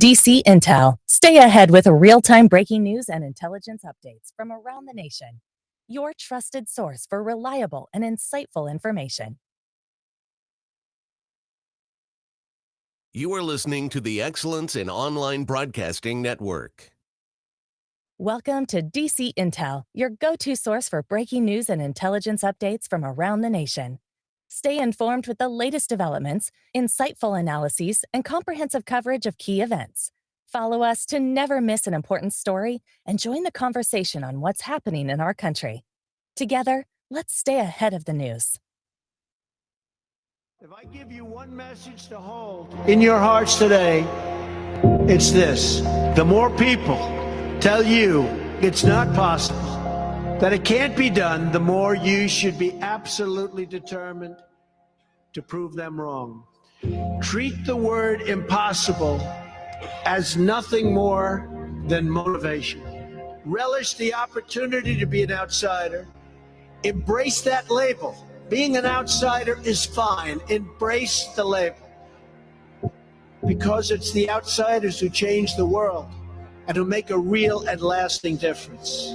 DC Intel. Stay ahead with real-time breaking news and intelligence updates from around the nation. Your trusted source for reliable and insightful information. You are listening to the Excellence in Online Broadcasting Network. Welcome to DC Intel, your go-to source for breaking news and intelligence updates from around the nation. Stay informed with the latest developments, insightful analyses, and comprehensive coverage of key events. Follow us to never miss an important story and join the conversation on what's happening in our country. Together, let's stay ahead of the news. If I give you one message to hold in your hearts today, it's this. The more people tell you it's not possible, that it can't be done, the more you should be absolutely determined to prove them wrong. Treat the word impossible as nothing more than motivation. Relish the opportunity to be an outsider. Embrace that label. Being an outsider is fine. Embrace the label. Because it's the outsiders who change the world and who make a real and lasting difference.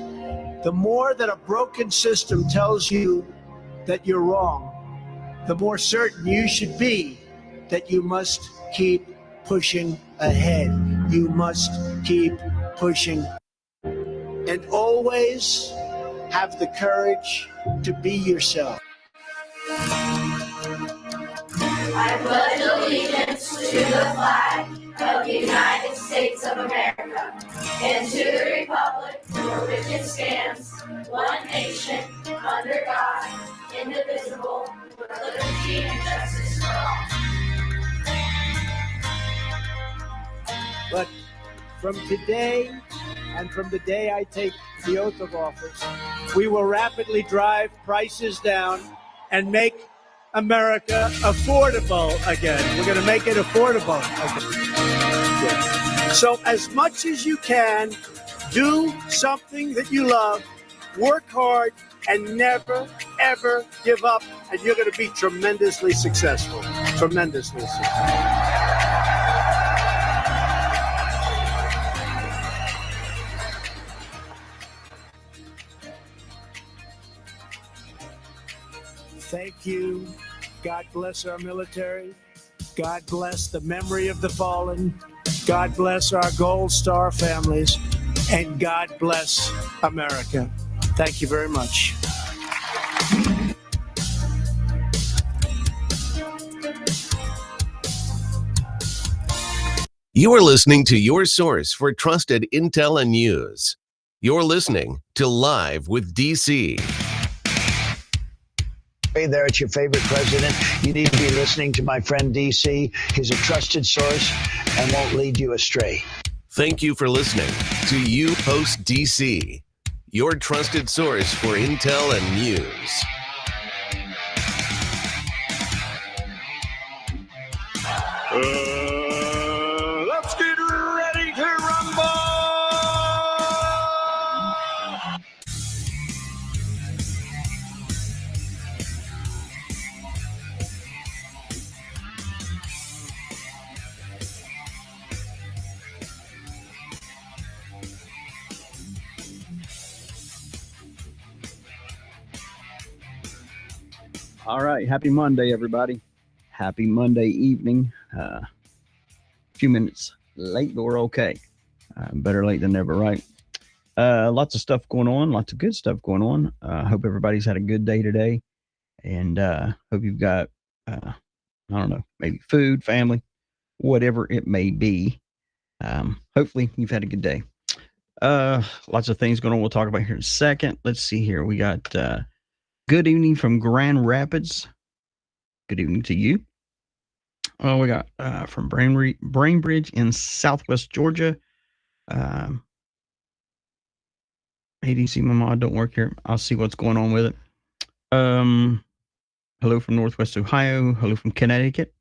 The more that a broken system tells you that you're wrong, the more certain you should be that you must keep pushing ahead. You must keep pushing. And always have the courage to be yourself. I pledge allegiance to the flag of the United States of America and to the republic for which it stands, one nation, under God, indivisible, with liberty and justice for all. But from today and from the day I take the oath of office, we will rapidly drive prices down and make America affordable again. We're going to make it affordable again. Yeah. So as much as you can, do something that you love, work hard, and never, ever give up, and you're going to be tremendously successful. Tremendously successful. Thank you. God bless our military. God bless the memory of the fallen. God bless our Gold Star families. And God bless America. Thank you very much. You are listening to your source for trusted intel and news. You're listening to Live with DC. Hey there, it's your favorite president. You need to be listening to my friend DC. He's a trusted source and won't lead you astray. Thank you for listening to You Host DC, your trusted source for intel and news. Let's get ready to rumble! All right. Happy Monday, everybody. Happy Monday evening. A few minutes late, but we're okay. Better late than never, right? Lots of stuff going on. Lots of good stuff going on. Hope everybody's had a good day today. And hope you've got, I don't know, maybe food, family, whatever it may be. Hopefully you've had a good day. Lots of things going on we'll talk about here in a second. Let's see here. We got good evening from Grand Rapids. Good evening to you. Oh, we got from Brainbridge in Southwest Georgia. ADC Mama, don't work here. I'll see what's going on with it. Hello from Northwest Ohio. Hello from Connecticut.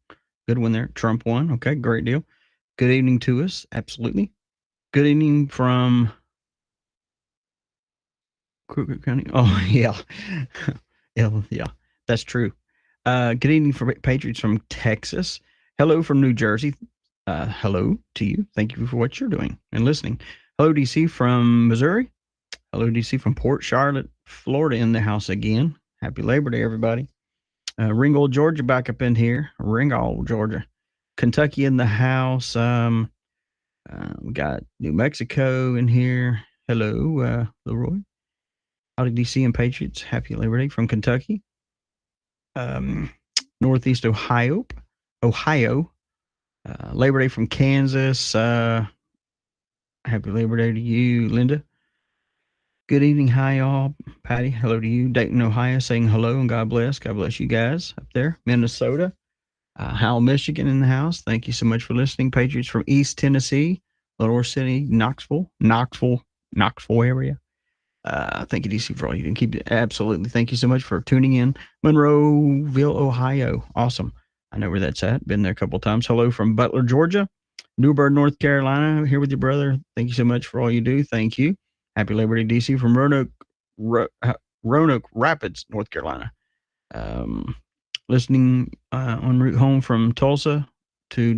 Good one there. Trump won. Okay, great deal. Good evening to us. Absolutely. Good evening from Crooked County. Oh, yeah. Yeah, that's true. Good evening for Patriots from Texas. Hello from New Jersey. Hello to you. Thank you for what you're doing and listening. Hello, DC from Missouri. Hello, DC from Port Charlotte, Florida in the house again. Happy Labor Day, everybody. Ringgold, Georgia, back up in here. Ringgold, Georgia. Kentucky in the house. We got New Mexico in here. Hello, Leroy. Howdy, DC and Patriots. Happy Labor Day from Kentucky. Northeast Ohio. Labor Day from Kansas. Happy Labor Day to you, Linda. Good evening. Hi, y'all. Patty, hello to you. Dayton, Ohio, saying hello and God bless. God bless you guys up there. Minnesota. Howell, Michigan in the house. Thank you so much for listening. Patriots from East Tennessee, Lenore City, Knoxville area. Thank you, DC, for all you can keep it. Absolutely. Thank you so much for tuning in. Monroeville, Ohio. Awesome. I know where that's at. Been there a couple of times. Hello from Butler, Georgia. Newburgh, North Carolina. Here with your brother. Thank you so much for all you do. Thank you. Happy Labor Day, DC, from Roanoke Rapids, North Carolina. Listening en route home from Tulsa to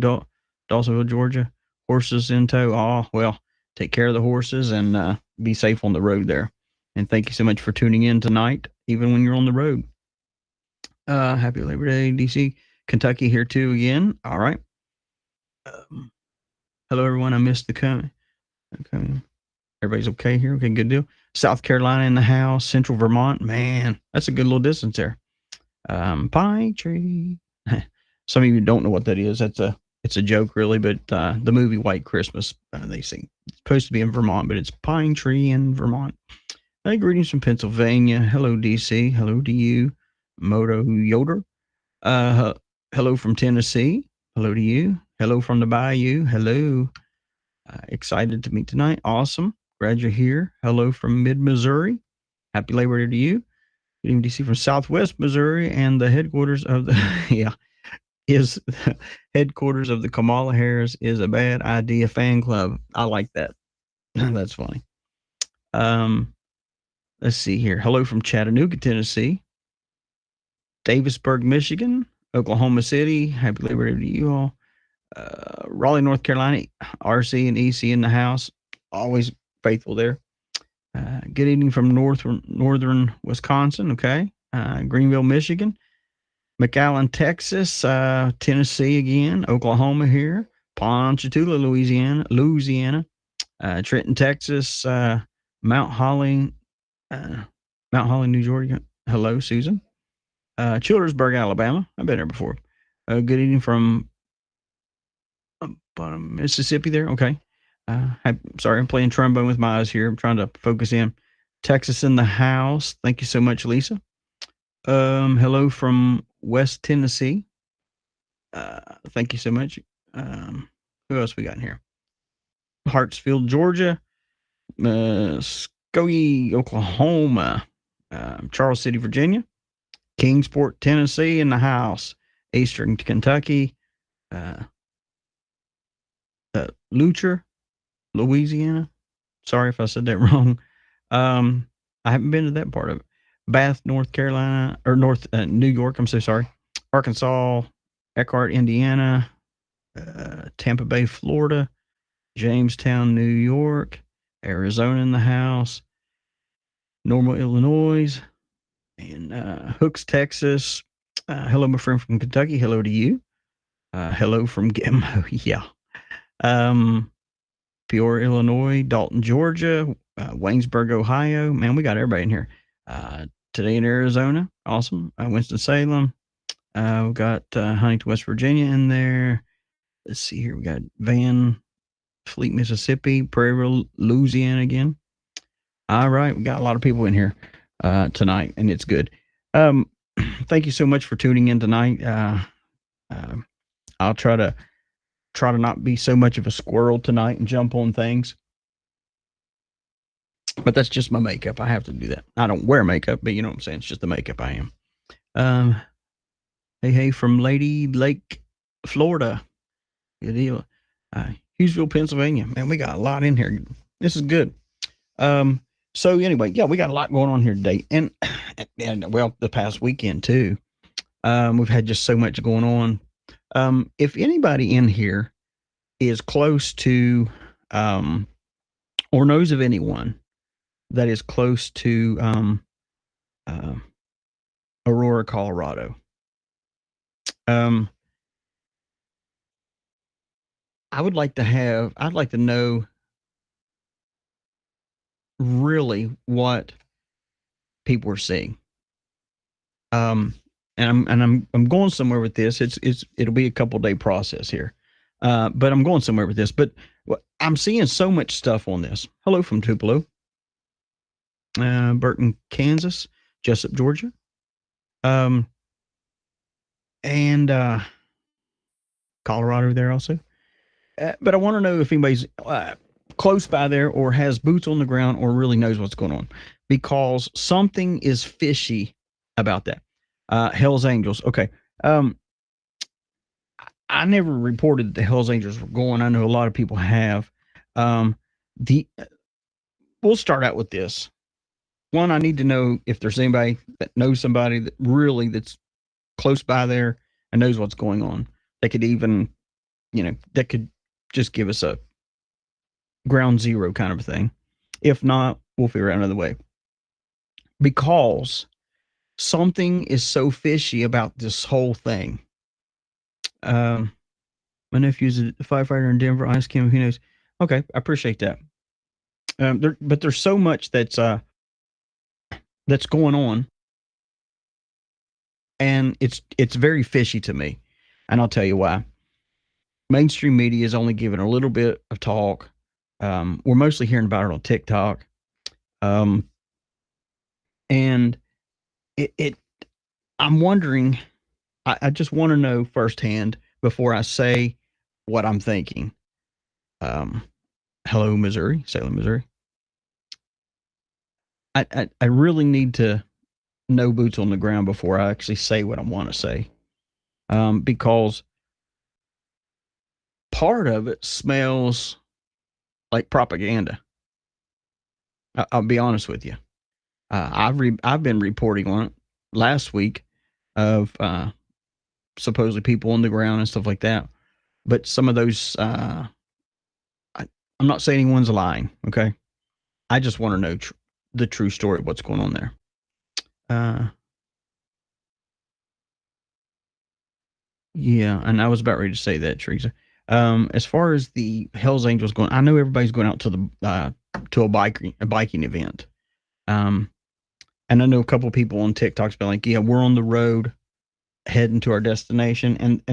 Dawsonville, Georgia. Horses in tow. Oh, well, take care of the horses and be safe on the road there. And thank you so much for tuning in tonight, even when you're on the road. Happy Labor Day, DC. Kentucky here too again. All right. Hello, everyone. I missed the comment. Okay. Everybody's okay here? Okay, good deal. South Carolina in the house. Central Vermont. Man, that's a good little distance there. Pine tree. Some of you don't know what that is. It's a joke, really, but the movie White Christmas, they sing. It's supposed to be in Vermont, but it's Pine Tree in Vermont. Hey, greetings from Pennsylvania. Hello, DC. Hello to you, Moto Yoder. Hello from Tennessee. Hello to you. Hello from the Bayou. Hello. Excited to meet tonight. Awesome. Glad you're here. Hello from Mid-Missouri. Happy Labor Day to you. Good evening, DC, from Southwest Missouri, and the headquarters of the headquarters of the Kamala Harris is a bad idea fan club. I like that. That's funny. Let's see here. Hello from Chattanooga, Tennessee. Davisburg, Michigan. Oklahoma City. Happy Labor Day to you all. Raleigh, North Carolina. RC and EC in the house. Always faithful there. Good evening from northern Wisconsin. Okay. Greenville, Michigan. McAllen, Texas. Tennessee again. Oklahoma here. Ponchatoula, Louisiana. Trenton, Texas. Mount Holly, New York. Hello, Susan. Childersburg, Alabama. I've been there before. Good evening from Mississippi there. Okay. Sorry, I'm playing trombone with my eyes here. I'm trying to focus in. Texas in the house. Thank you so much, Lisa. Hello from West Tennessee. Thank you so much. Who else we got in here? Hartsfield, Georgia. Skokie, Oklahoma. Charles City, Virginia. Kingsport, Tennessee in the house. Eastern Kentucky. Lucher, Louisiana. Sorry if I said that wrong. I haven't been to that part of it. Bath, North Carolina, or New York. I'm so sorry. Arkansas, Eckhart, Indiana, Tampa Bay, Florida, Jamestown, New York, Arizona in the house, Normal, Illinois, and Hooks, Texas. Hello, my friend from Kentucky. Hello to you. Hello from yeah. Peoria, Illinois, Dalton, Georgia, Waynesburg, Ohio. Man, we got everybody in here. Today in Arizona. Awesome. Winston-Salem. We've got Huntington, West Virginia in there. Let's see here. We got Van Fleet, Mississippi, Prairie, Louisiana again. All right. We got a lot of people in here tonight, and it's good. Thank you so much for tuning in tonight. I'll try to not be so much of a squirrel tonight and jump on things. But that's just my makeup. I have to do that. I don't wear makeup, but you know what I'm saying? It's just the makeup I am. Hey, from Lady Lake, Florida. Good deal. Hughesville, Pennsylvania. Man, we got a lot in here. This is good. So anyway, yeah, we got a lot going on here today. And well, the past weekend too. We've had just so much going on. If anybody in here is close to, or knows of anyone that is close to Aurora, Colorado. I'd like to know really what people are seeing. And I'm going somewhere with this. It'll be a couple day process here. But I'm going somewhere with this. But I'm seeing so much stuff on this. Hello from Tupelo, Burton, Kansas, Jessup, Georgia, and Colorado there also. But I want to know if anybody's close by there or has boots on the ground or really knows what's going on, because something is fishy about that. Hell's Angels. Okay. I never reported that the Hell's Angels were going. I know a lot of people have. We'll start out with this. One, I need to know if there's anybody that knows somebody that's close by there and knows what's going on. They could even, that could just give us a ground zero kind of a thing. If not, we'll figure out another way. Because something is so fishy about this whole thing. My nephew's a firefighter in Denver. I asked him if he knows. Okay, I appreciate that. But there's so much that's going on, and it's very fishy to me, and I'll tell you why. Mainstream media is only giving a little bit of talk. We're mostly hearing about it on TikTok, and I'm wondering. I just want to know firsthand before I say what I'm thinking. Hello, Missouri, Salem, Missouri. I really need to know boots on the ground before I actually say what I want to say, because part of it smells like propaganda. I'll be honest with you. I've been reporting on it last week of supposedly people on the ground and stuff like that. But some of those, I'm not saying anyone's lying, okay? I just want to know the true story of what's going on there. Yeah, and I was about ready to say that, Teresa. As far as the Hell's Angels going, I know everybody's going out to the to a biking event. And I know a couple of people on TikTok's been like, yeah, we're on the road heading to our destination, and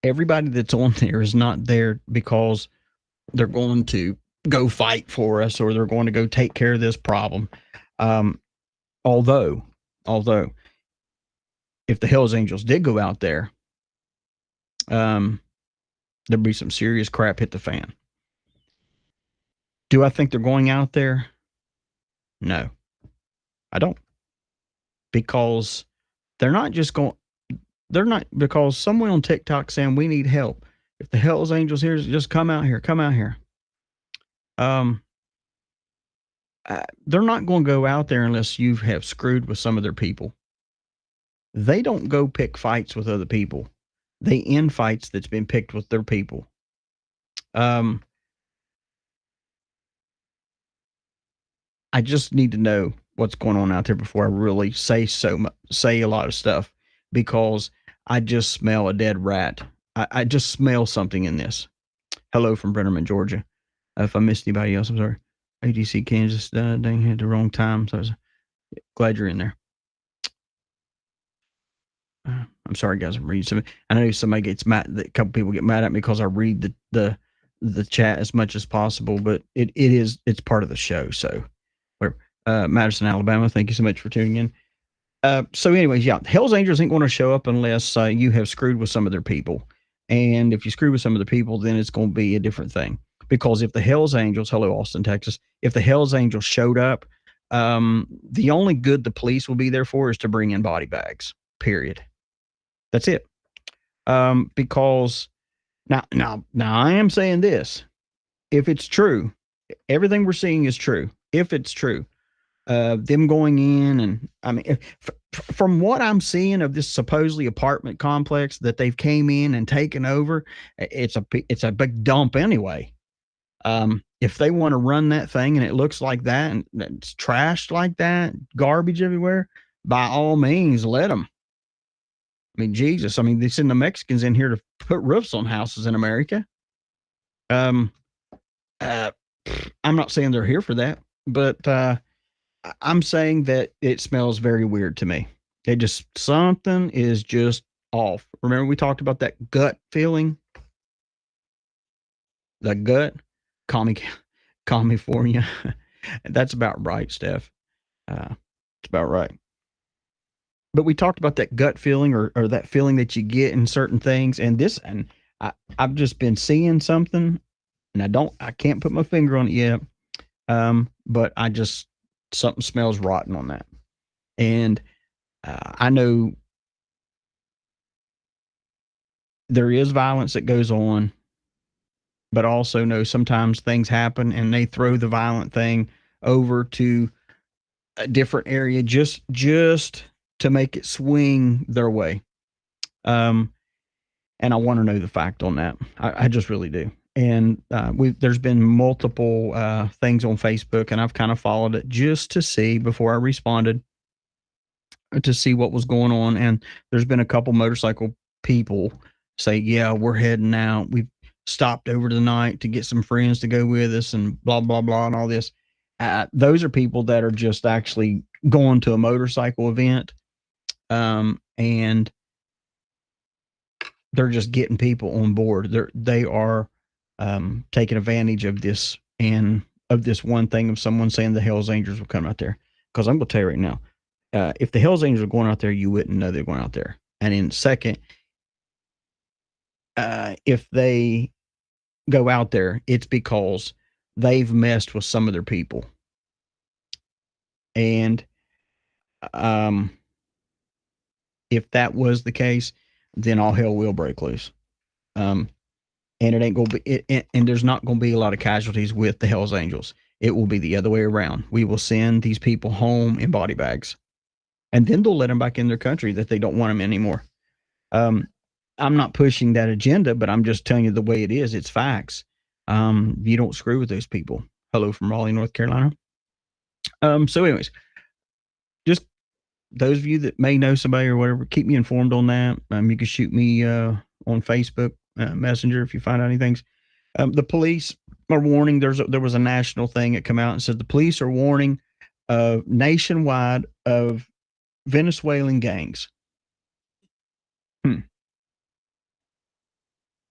everybody that's on there is not there because they're going to go fight for us or they're going to go take care of this problem. Although if the Hell's Angels did go out there, there'd be some serious crap hit the fan. Do I think they're going out there? No, I don't. Because they're not because someone on TikTok saying we need help. If the Hell's Angels here, just come out here. They're not going to go out there unless you have screwed with some of their people. They don't go pick fights with other people. They end fights that's been picked with their people. I just need to know what's going on out there before I really say a lot of stuff, because I just smell a dead rat. I just smell something in this. Hello from Brennerman, Georgia. If I missed anybody else, I'm sorry. ADC, Kansas, dang, had the wrong time. So I was glad you're in there. I'm sorry, guys. I'm reading something. I know somebody gets mad. A couple people get mad at me because I read the chat as much as possible, but it's part of the show. So whatever. Madison, Alabama, thank you so much for tuning in. So anyways, yeah, Hell's Angels ain't going to show up unless you have screwed with some of their people. And if you screw with some of the people, then it's going to be a different thing. Because if the Hell's Angels, hello, Austin, Texas, if the Hell's Angels showed up, the only good the police will be there for is to bring in body bags, period. That's it. Because now I am saying this. If it's true, everything we're seeing is true. If it's true, them going in, and I mean, from what I'm seeing of this supposedly apartment complex that they've came in and taken over, it's a big dump anyway. If they want to run that thing and it looks like that and it's trashed like that, garbage everywhere, by all means, let them. I mean, Jesus, I mean, they send the Mexicans in here to put roofs on houses in America. I'm not saying they're here for that, but I'm saying that it smells very weird to me. Something is just off. Remember we talked about that gut feeling? The gut? California. That's about right, Steph. It's about right. But we talked about that gut feeling or that feeling that you get in certain things. And I've just been seeing something, and I can't put my finger on it yet. But something smells rotten on that. And I know there is violence that goes on, but also know sometimes things happen and they throw the violent thing over to a different area just to make it swing their way. And I want to know the fact on that. I just really do. And there's been multiple things on Facebook, and I've kind of followed it just to see before I responded to see what was going on. And there's been a couple motorcycle people say, yeah, we're heading out. We've stopped over tonight to get some friends to go with us and blah, blah, blah, and all this. Those are people that are just actually going to a motorcycle event. And they're just getting people on board. They are taking advantage of this and of this one thing of someone saying the Hells Angels will come out there. Because I'm going to tell you right now, if the Hells Angels are going out there, you wouldn't know they're going out there. And in second, if they go out there, it's because they've messed with some of their people. And if that was the case, then all hell will break loose. And it ain't going to be, and there's not going to be a lot of casualties with the Hells Angels. It will be the other way around. We will send these people home in body bags, and then they'll let them back in their country that they don't want them anymore. I'm not pushing that agenda, but I'm just telling you the way it is. It's facts. You don't screw with those people. Hello from Raleigh, North Carolina. So anyways, just those of you that may know somebody or whatever, keep me informed on that. You can shoot me on Facebook Messenger if you find out anything. The police are warning. There was a national thing that came out and said the police are warning nationwide of Venezuelan gangs.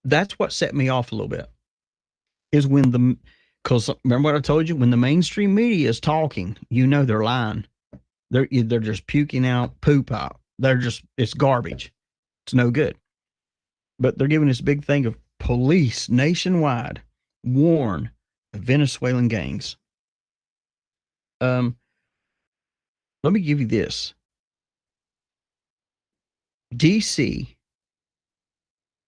That's what set me off a little bit. Is because remember what I told you? When the mainstream media is talking, you know they're lying. They're just puking out poop out. It's garbage. It's no good. But they're giving this big thing of police nationwide warn of Venezuelan gangs. Let me give you this. DC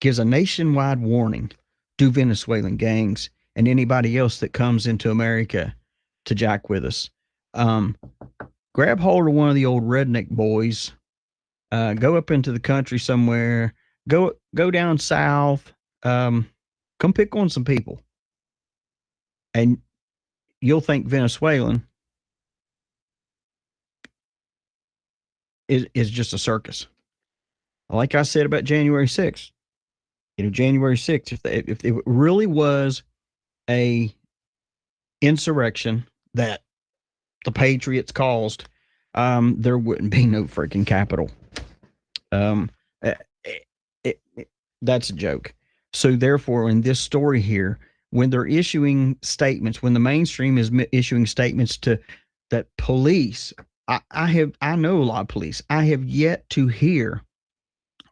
gives a nationwide warning to Venezuelan gangs and anybody else that comes into America to jack with us. Grab hold of one of the old redneck boys, go up into the country somewhere, go down south, come pick on some people, and you'll think Venezuelan is just a circus. Like I said about January 6th, January 6th, if it really was a insurrection that the Patriots caused, there wouldn't be no freaking Capitol. That's a joke. So therefore, in this story here, when they're issuing statements, when the mainstream is issuing statements to that police, I know a lot of police. I have yet to hear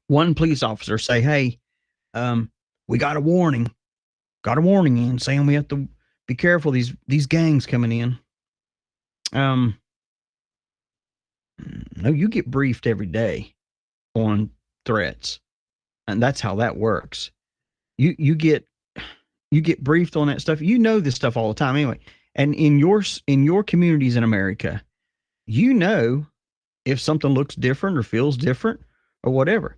one police officer say, "Hey, we got a warning in saying we have to be careful these gangs coming in." No, you get briefed every day on threats, and that's how that works. You get briefed on that stuff. You know this stuff all the time anyway. And in your communities in America, you know if something looks different or feels different or whatever.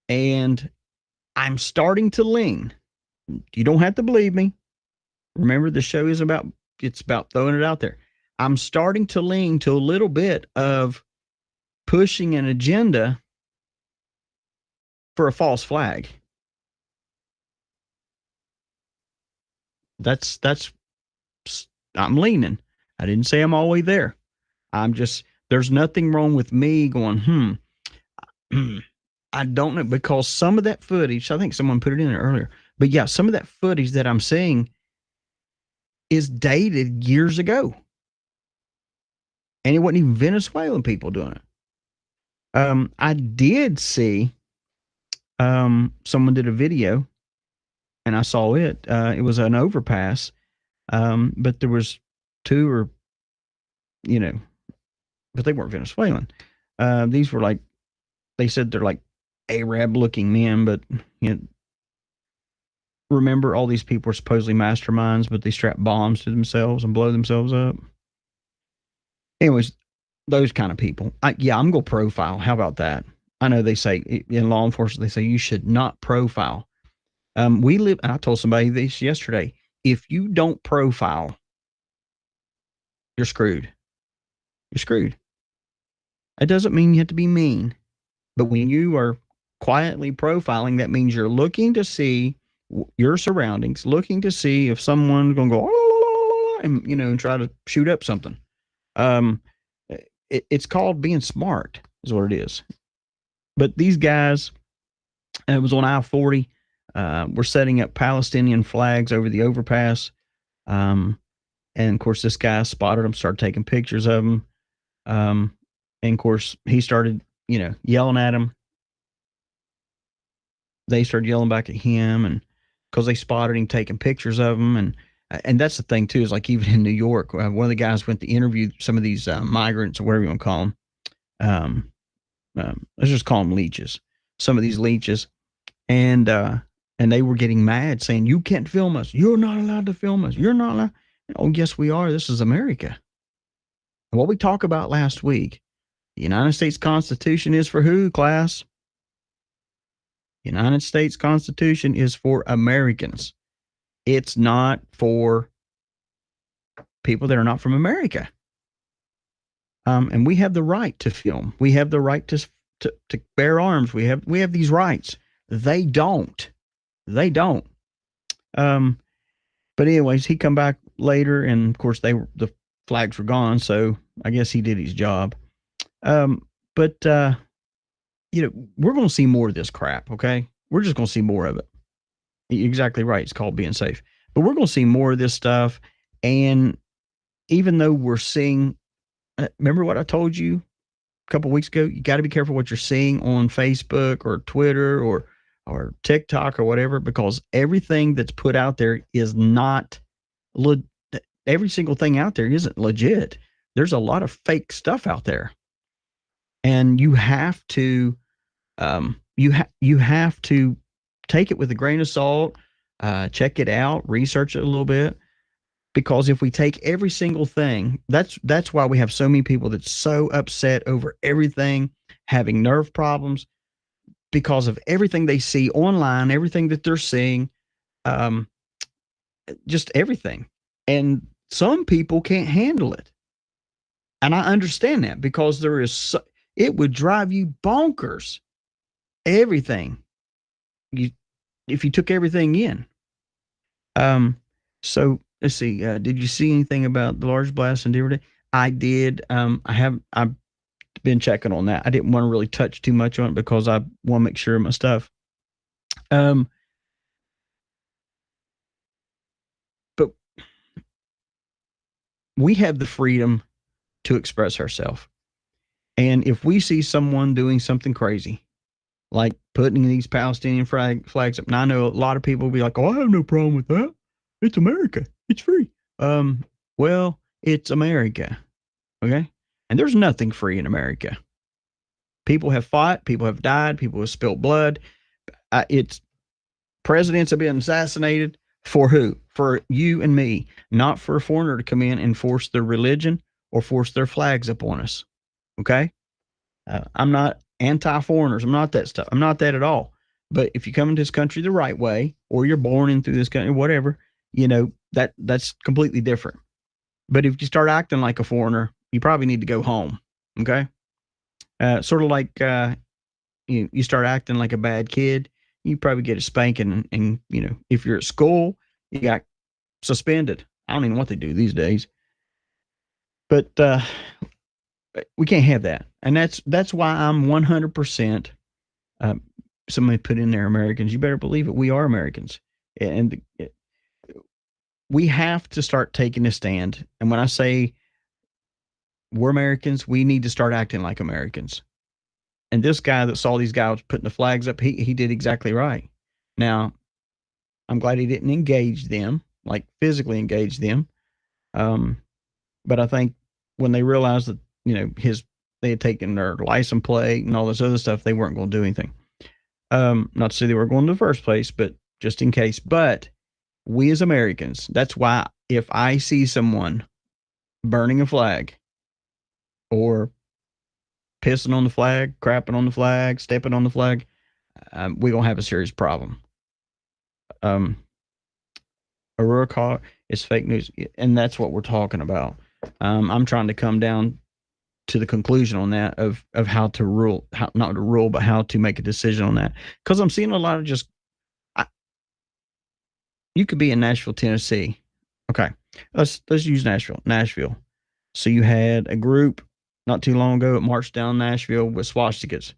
And I'm starting to lean. You don't have to believe me. Remember, the show is about, it's about throwing it out there. I'm starting to lean to a little bit of pushing an agenda for a false flag. That's I'm leaning. I didn't say I'm all the way there. I'm just, there's nothing wrong with me going, I don't know, because some of that footage, I think someone put it in there earlier, but yeah, some of that footage that I'm seeing is dated years ago. And it wasn't even Venezuelan people doing it. I did see someone did a video, and I saw it. It was an overpass, but there was two or, but they weren't Venezuelan. These were like, they said they're like Arab-looking men, but remember, all these people are supposedly masterminds, but they strap bombs to themselves and blow themselves up. Anyways, those kind of people. I'm going to profile. How about that? I know they say in law enforcement, they say you should not profile. I told somebody this yesterday. If you don't profile, you're screwed. You're screwed. It doesn't mean you have to be mean, but when you are quietly profiling, that means you're looking to see your surroundings, looking to see if someone's going to go, and try to shoot up something. It's called being smart, is what it is. But these guys, it was on I-40, were setting up Palestinian flags over the overpass. And of course, this guy spotted them, started taking pictures of them. And of course, he started, yelling at them. They started yelling back at him, and because they spotted him taking pictures of them. And that's the thing too, is like even in New York, one of the guys went to interview some of these migrants, or whatever you want to call them. Let's just call them leeches. Some of these leeches, and they were getting mad, saying, "You can't film us. You're not allowed to film us. You're not allowed." Oh, yes, we are. This is America. And what we talked about last week, the United States Constitution is for who, class? The United States Constitution is for Americans. It's not for people that are not from America. And we have the right to film. We have the right to bear arms. We have these rights. They don't. They don't. But anyways, he come back later, and of course the flags were gone. So I guess he did his job. But we're going to see more of this crap. Okay, we're just going to see more of it. You're exactly right. It's called being safe. But we're going to see more of this stuff. And even though we're seeing, remember what I told you a couple of weeks ago? You got to be careful what you're seeing on Facebook or Twitter or TikTok or whatever, because everything that's put out there is not every single thing out there isn't legit. There's a lot of fake stuff out there, and you have to you have to take it with a grain of salt, check it out, research it a little bit, because if we take every single thing, that's why we have so many people that's so upset over everything, having nerve problems, because of everything they see online, everything that they're seeing, just everything. And some people can't handle it. And I understand that, because it would drive you bonkers. Everything. If you took everything in. So let's see. Did you see anything about the large blast in Deer Day? I did. I've been checking on that. I didn't want to really touch too much on it because I want to make sure of my stuff. But we have the freedom to express ourselves. And if we see someone doing something crazy, like putting these Palestinian flags up, and I know a lot of people will be like, "Oh, I have no problem with that. It's America. It's free." Well, it's America. Okay? And there's nothing free in America. People have fought, people have died, people have spilled blood. Presidents have been assassinated for who? For you and me, not for a foreigner to come in and force their religion or force their flags up on us. Okay? I'm not anti-foreigners. I'm not that stuff. I'm not that at all. But if you come into this country the right way, or you're born into this country, whatever, that's completely different. But if you start acting like a foreigner, you probably need to go home. Okay? Sort of like you start acting like a bad kid, you probably get a spanking. And if you're at school, you got suspended. I don't even know what they do these days. But we can't have that. And that's why I'm 100%. Somebody put in there, Americans. You better believe it. We are Americans. And we have to start taking a stand. And when I say we're Americans, we need to start acting like Americans. And this guy that saw these guys putting the flags up, he did exactly right. Now, I'm glad he didn't engage them, like physically engage them. But I think when they realized that, they had taken their license plate and all this other stuff, they weren't going to do anything. Not to say they were going to the first place, but just in case. But we as Americans, that's why if I see someone burning a flag or pissing on the flag, crapping on the flag, stepping on the flag, we're going to have a serious problem. Aurora Colorado is fake news, and that's what we're talking about. I'm trying to come down to the conclusion on that of how to rule, not to rule, but how to make a decision on that. Because I'm seeing a lot of you could be in Nashville, Tennessee. Okay, let's use Nashville. So you had a group not too long ago that marched down Nashville with swastikas.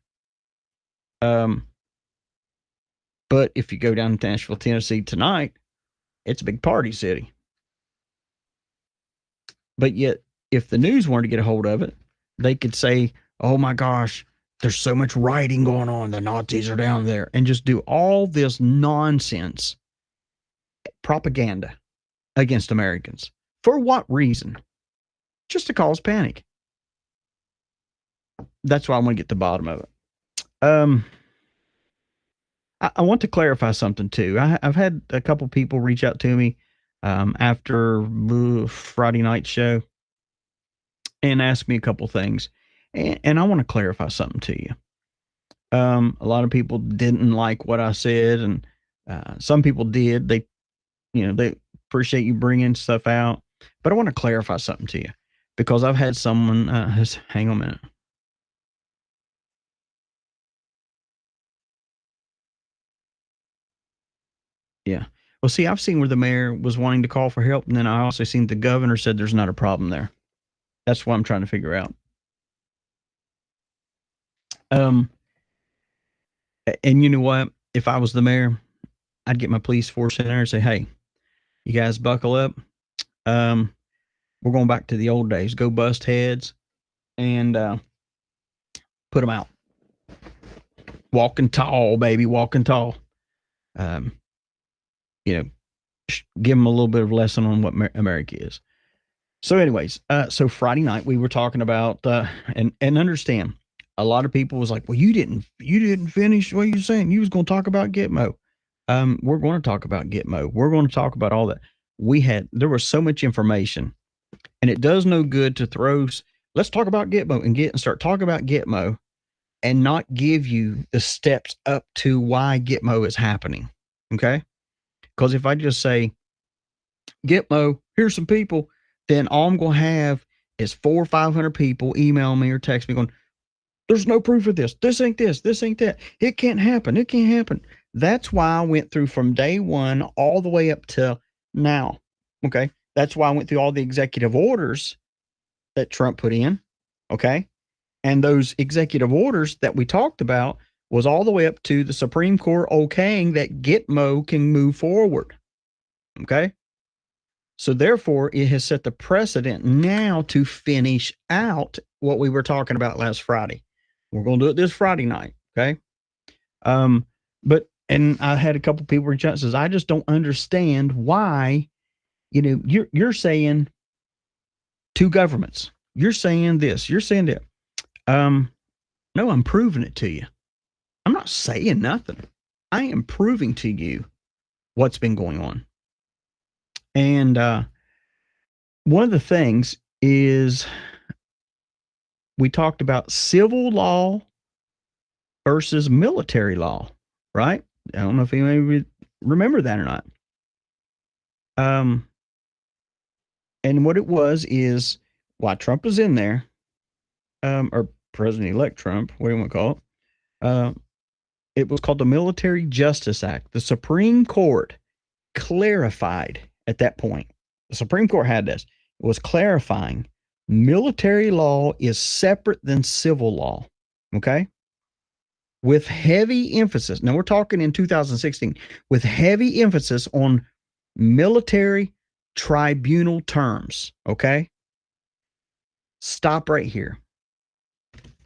But if you go down to Nashville, Tennessee tonight, it's a big party city. But yet, if the news wanted to get a hold of it, they could say, oh my gosh, there's so much rioting going on. The Nazis are down there, and just do all this nonsense propaganda against Americans. For what reason? Just to cause panic. That's why I want to get to the bottom of it. I want to clarify something too. I've had a couple people reach out to me after Friday night show and ask me a couple things, and I want to clarify something to you. A lot of people didn't like what I said, and some people did. They appreciate you bringing stuff out, but I want to clarify something to you because I've had someone. Hang on a minute. Yeah. Well, see, I've seen where the mayor was wanting to call for help, and then I also seen the governor said there's not a problem there. That's what I'm trying to figure out. And you know what? If I was the mayor, I'd get my police force in there and say, hey, you guys buckle up. We're going back to the old days. Go bust heads and put them out. Walking tall, baby, walking tall. Give them a little bit of a lesson on what America is. So anyways, so Friday night we were talking about, and understand, a lot of people was like, well, you didn't finish what you're saying. You was going to talk about Gitmo. We're going to talk about Gitmo. We're going to talk about all that. There was so much information, and it does no good to let's talk about Gitmo and start talking about Gitmo and not give you the steps up to why Gitmo is happening. Okay. Because if I just say, Gitmo, here's some people, then all I'm going to have is 400 or 500 people email me or text me going, there's no proof of this. This ain't this. This ain't that. It can't happen. It can't happen. That's why I went through from day one all the way up to now. Okay. That's why I went through all the executive orders that Trump put in. Okay. And those executive orders that we talked about was all the way up to the Supreme Court okaying that Gitmo can move forward. Okay. So therefore, it has set the precedent now to finish out what we were talking about last Friday. We're going to do it this Friday night. Okay. And I had a couple people reach out and says, I just don't understand why, you're saying two governments. You're saying this, you're saying that. No, I'm proving it to you. I'm not saying nothing. I am proving to you what's been going on. And one of the things is we talked about civil law versus military law, right? I don't know if anybody remember that or not. And what it was is why Trump was in there, or President-elect Trump, what do you want to call it? It was called the Military Justice Act. The Supreme Court clarified at that point. The Supreme Court had this. It was clarifying military law is separate than civil law. Okay? With heavy emphasis. Now we're talking in 2016 with heavy emphasis on military tribunal terms. Okay? Stop right here.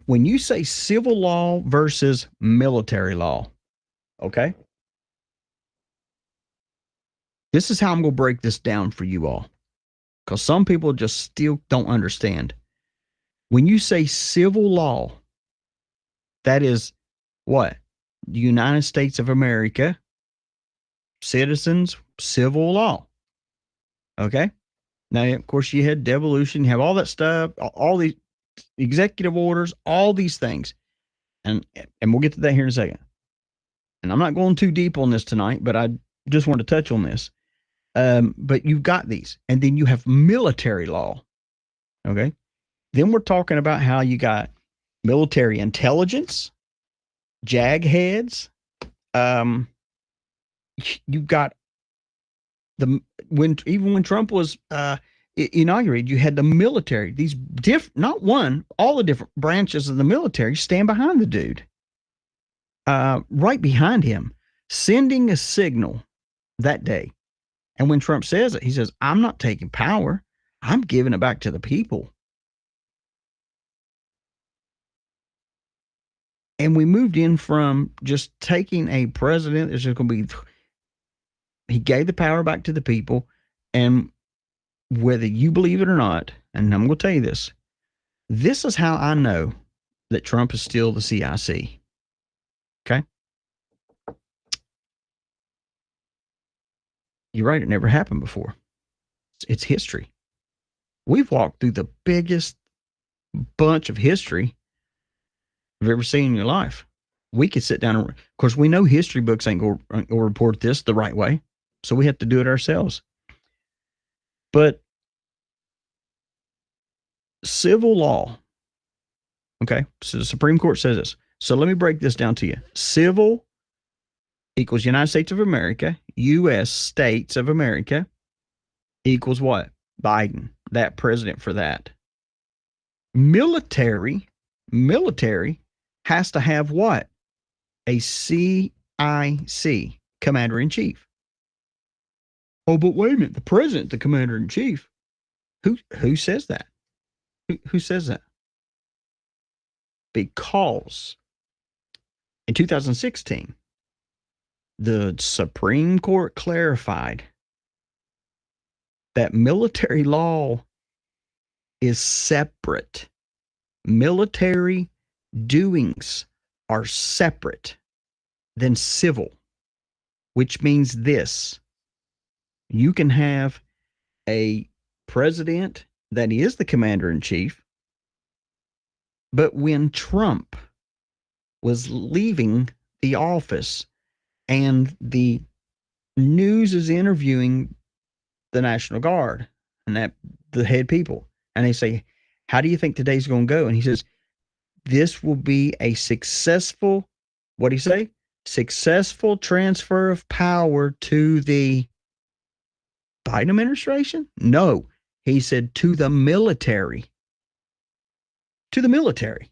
When you say civil law versus military law, okay? This is how I'm going to break this down for you all, because some people just still don't understand. When you say civil law, that is what? The United States of America, citizens, civil law. Okay? Now, of course, you had devolution, you have all that stuff, all these executive orders, all these things. And we'll get to that here in a second. And I'm not going too deep on this tonight, but I just want to touch on this. But you've got these. And then you have military law. Okay? Then we're talking about how you got military intelligence, JAG heads. You've got when Trump was inaugurated, you had the military, these not one, all the different branches of the military stand behind the dude, right behind him, sending a signal that day. And when Trump says it, he says, I'm not taking power. I'm giving it back to the people. And we moved in from just taking a president that's just going to be, he gave the power back to the people. And whether you believe it or not, and I'm going to tell you this is how I know that Trump is still the CIC. Okay? You're right, it never happened before. It's history. We've walked through the biggest bunch of history you've ever seen in your life. We could sit down and, of course, we know history books ain't going to report this the right way, so we have to do it ourselves. But civil law, okay, so the Supreme Court says this. So let me break this down to you. Civil equals United States of America, U.S. States of America equals what? Biden, that president for that. Military has to have what? A CIC, Commander in Chief. Oh, but wait a minute, the president, the Commander in Chief. Who says that? Who says that? Because in 2016, the Supreme Court clarified that military law is separate. Military doings are separate than civil, which means this. You can have a president that is the commander in chief, but when Trump was leaving the office and the news is interviewing the National Guard and that the head people, and they say, how do you think today's going to go? And he says, this will be a successful, what do you say? Successful transfer of power to the Biden administration? No, he said to the military. To the military.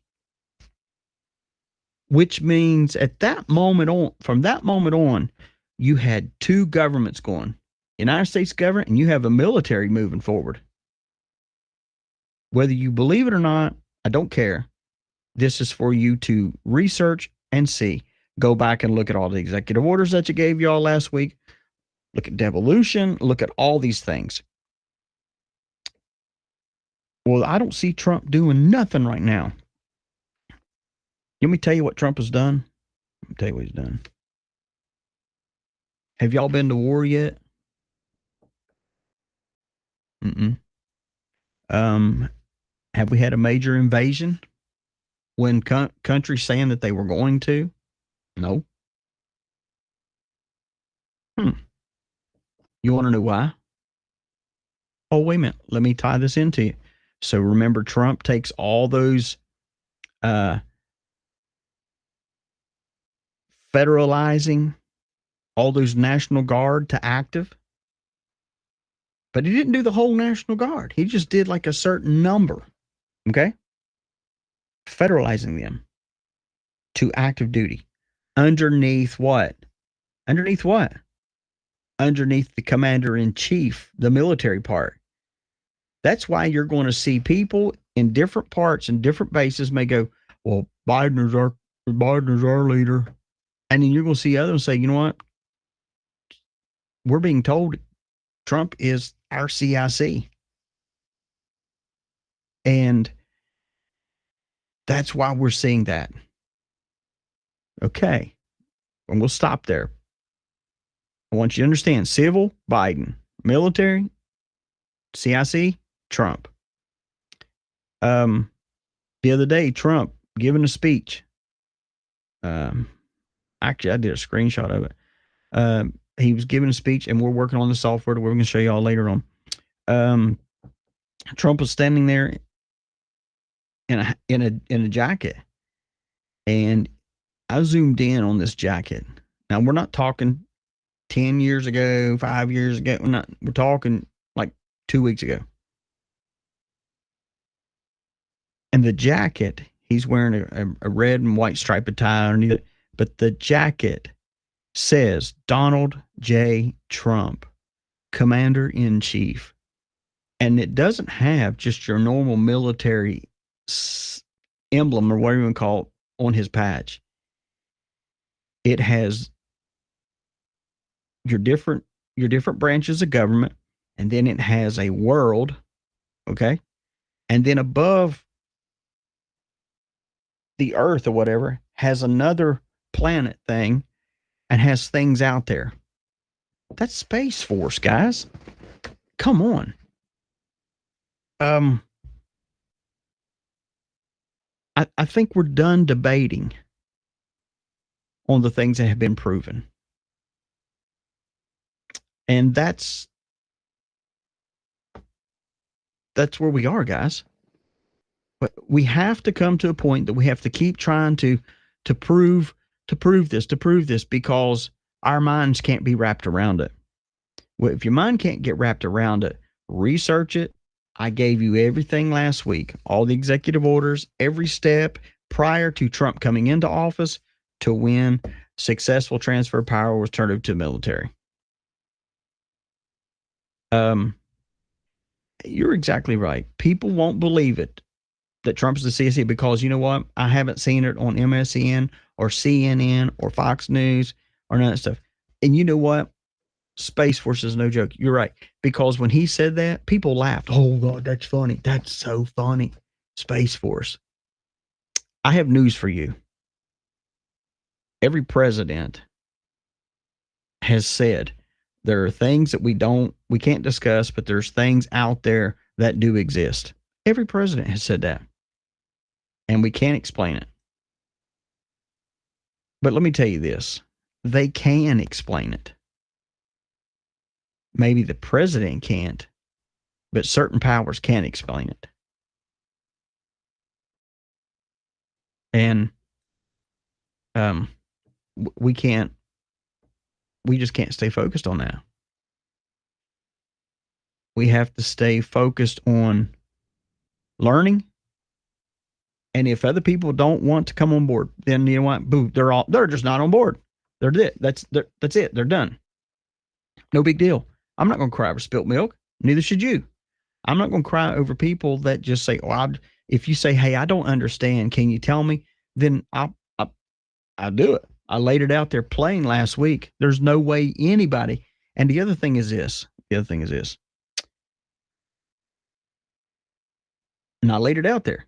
Which means at that moment on, from that moment on, you had two governments going. United States government, and you have a military moving forward. Whether you believe it or not, I don't care. This is for you to research and see. Go back and look at all the executive orders that you gave y'all last week. Look at devolution. Look at all these things. Well, I don't see Trump doing nothing right now. Let me tell you what Trump has done. Let me tell you what he's done. Have y'all been to war yet? Have we had a major invasion when countries saying that they were going to? No. You want to know why? Oh, wait a minute. Let me tie this into you. So remember, Trump takes all those federalizing all those National Guard to active. But he didn't do the whole National Guard. He just did like a certain number. Okay? Federalizing them to active duty. Underneath what? Underneath what? Underneath the commander in chief, the military part. That's why you're going to see people in different parts and different bases may go, well, Biden is our leader. And then you're going to see others say, you know what? We're being told Trump is our CIC. And that's why we're seeing that. Okay. And we'll stop there. I want you to understand civil, Biden, military, CIC, Trump. The other day, Trump giving a speech. Actually, I did a screenshot of it. He was giving a speech, and we're working on the software that we're going to show you all later on. Trump was standing there in a jacket, and I zoomed in on this jacket. Now we're not talking 10 years ago, 5 years ago. We're talking like 2 weeks ago. And the jacket, he's wearing a red and white striped tie underneath it, but the jacket says Donald J. Trump, Commander in Chief. And it doesn't have just your normal military emblem or whatever you want to call it on his patch. It has your different branches of government, and then it has a world, okay? And then above the earth or whatever has another planet thing and has things out there. That's Space Force, guys. Come on. I think we're done debating on the things that have been proven. And that's where we are, guys. But we have to come to a point that we have to keep trying to prove this, because our minds can't be wrapped around it. Well, if your mind can't get wrapped around it, research it. I gave you everything last week, all the executive orders, every step prior to Trump coming into office to when successful transfer of power was turned over to the military. You're exactly right. People won't believe it that Trump's the CSE because, you know what? I haven't seen it on MSN or CNN or Fox News or none of that stuff. And you know what? Space Force is no joke. You're right. Because when he said that, people laughed. Oh, God, that's funny. That's so funny. Space Force. I have news for you. Every president has said there are things that we can't discuss, but there's things out there that do exist. Every president has said that. And we can't explain it. But let me tell you this. They can explain it. Maybe the president can't, but certain powers can explain it. And we just can't stay focused on that. We have to stay focused on learning. And if other people don't want to come on board, then you know what? Boo, they're just not on board. That's it. They're done. No big deal. I'm not going to cry over spilt milk. Neither should you. I'm not going to cry over people that just say, if you say, hey, I don't understand, can you tell me? Then I'll do it. I laid it out there plain last week. There's no way anybody. And the other thing is this. And I laid it out there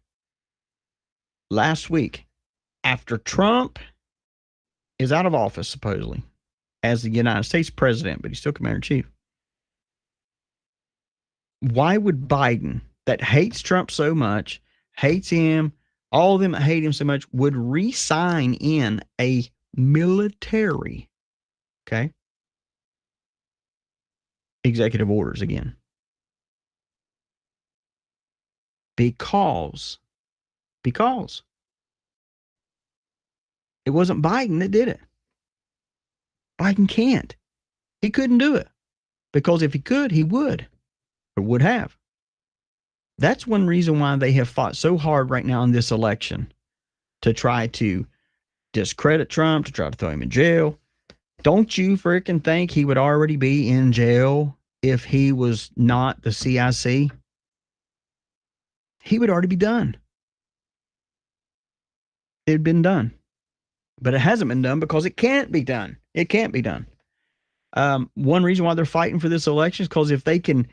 last week after Trump is out of office, supposedly, as the United States president, but he's still commander in chief. Why would Biden that hates Trump so much, hates him, all of them that hate him so much, would re-sign in a military, okay, executive orders again. Because it wasn't Biden that did it. Biden can't. He couldn't do it. Because if he could, he would, or would have. That's one reason why they have fought so hard right now in this election to try to discredit Trump, to try to throw him in jail. Don't you freaking think he would already be in jail if he was not the CIC? He would already be done. It had been done. But it hasn't been done because it can't be done. It can't be done. One reason why they're fighting for this election is because if they can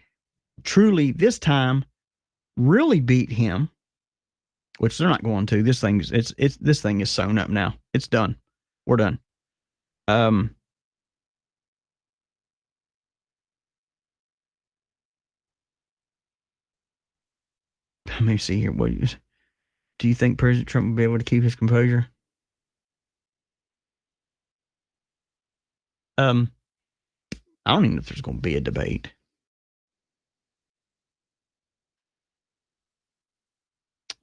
truly, this time, really beat him, which they're not going to, this thing is sewn up now. It's done. We're done. Let me see here. Do you think President Trump will be able to keep his composure? I don't even know if there's going to be a debate.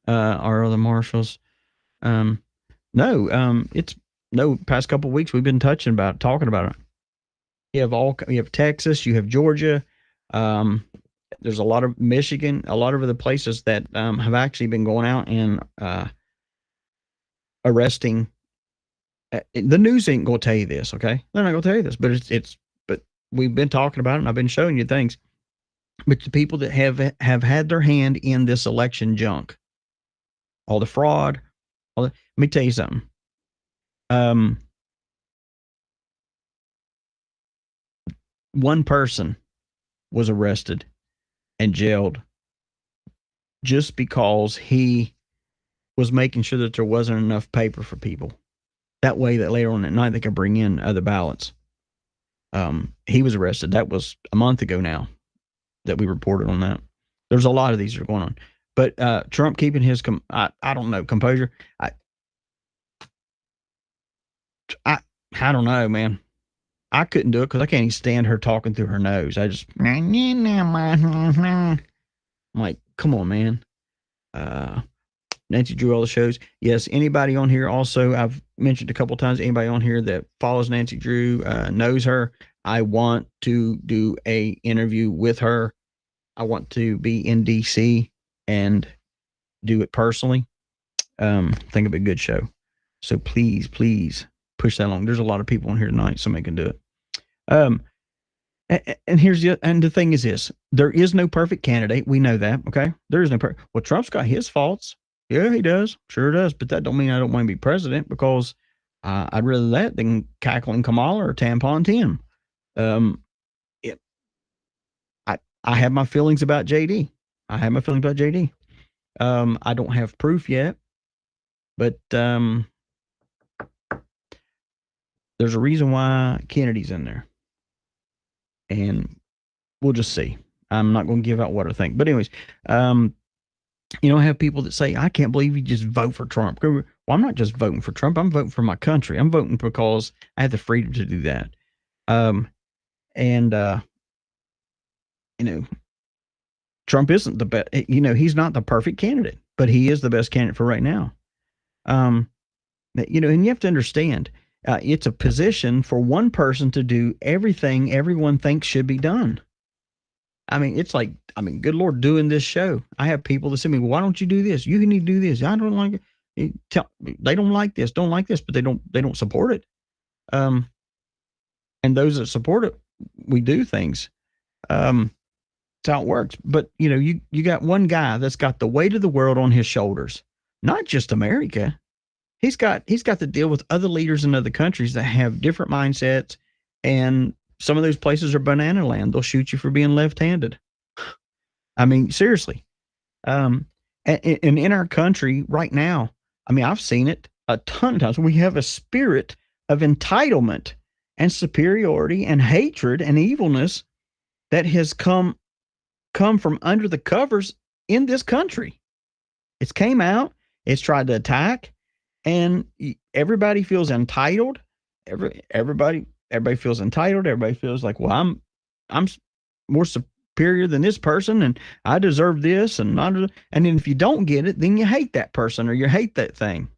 Our other marshals, it's past couple of weeks we've been talking about it. You have Texas, you have Georgia, there's a lot of Michigan, a lot of other places that have actually been going out and arresting. The news ain't going to tell you this, okay? They're not going to tell you this, but we've been talking about it, and I've been showing you things. But the people that have had their hand in this election junk, all the fraud, let me tell you something. One person was arrested and jailed just because he was making sure that there wasn't enough paper for people. That way that later on at night they could bring in other ballots. He was arrested. That was a month ago now that we reported on that. There's a lot of these that are going on. But Trump keeping his, I don't know, composure. I don't know, man. I couldn't do it because I can't even stand her talking through her nose. I'm like, come on, man. Nancy Drew, all the shows. Yes, anybody on here also, I've mentioned a couple times, anybody on here that follows Nancy Drew knows her. I want to do a interview with her. I want to be in DC and do it personally. Think it'd be a good show. So please push that along. There's a lot of people on here tonight, somebody can do it. And the thing is this: there is no perfect candidate. We know that. Okay, there is no perfect. Well, Trump's got his faults. Yeah, he does. Sure does. But that don't mean I don't want to be president, because I'd rather that than cackling Kamala or tampon Tim. I have my feelings about JD. I don't have proof yet, but there's a reason why Kennedy's in there, and we'll just see. I'm not going to give out what I think, but anyways, I have people that say, I can't believe you just vote for Trump. Well, I'm not just voting for Trump. I'm voting for my country. I'm voting because I have the freedom to do that. Trump isn't the best, he's not the perfect candidate, but he is the best candidate for right now. And you have to understand, it's a position for one person to do everything everyone thinks should be done. It's like, good Lord, doing this show. I have people that say to me, well, why don't you do this? You need to do this. I don't like it. They don't like this, but they don't support it. And those that support it, we do things. That's how it works. But, you got one guy that's got the weight of the world on his shoulders, not just America. He's got to deal with other leaders in other countries that have different mindsets, and some of those places are banana land. They'll shoot you for being left-handed. Seriously. And in our country right now, I've seen it a ton of times. We have a spirit of entitlement and superiority and hatred and evilness that has come from under the covers in this country. It's came out, it's tried to attack, and everybody feels entitled. Everybody feels entitled. Everybody feels like, well, I'm more superior than this person, and I deserve this, and then if you don't get it, then you hate that person or you hate that thing.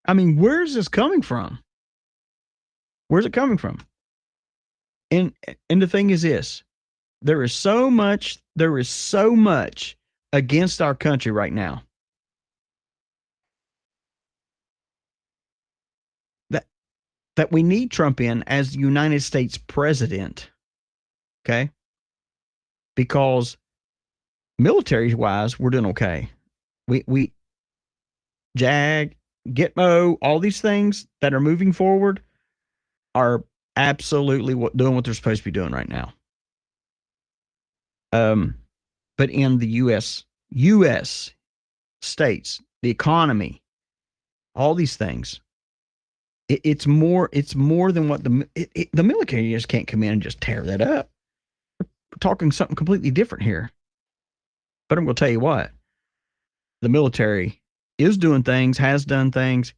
I mean, where's this coming from? Where's it coming from? And the thing is this: there is so much against our country right now that we need Trump in as the United States president. Okay? Because military-wise, we're doing okay. We JAG, Gitmo, all these things that are moving forward are absolutely doing what they're supposed to be doing right now. But in the U.S. states, the economy, all these things, it's more than what the military just can't come in and just tear that up. We're talking something completely different here. But I'm going to tell you what, the military is doing things, has done things.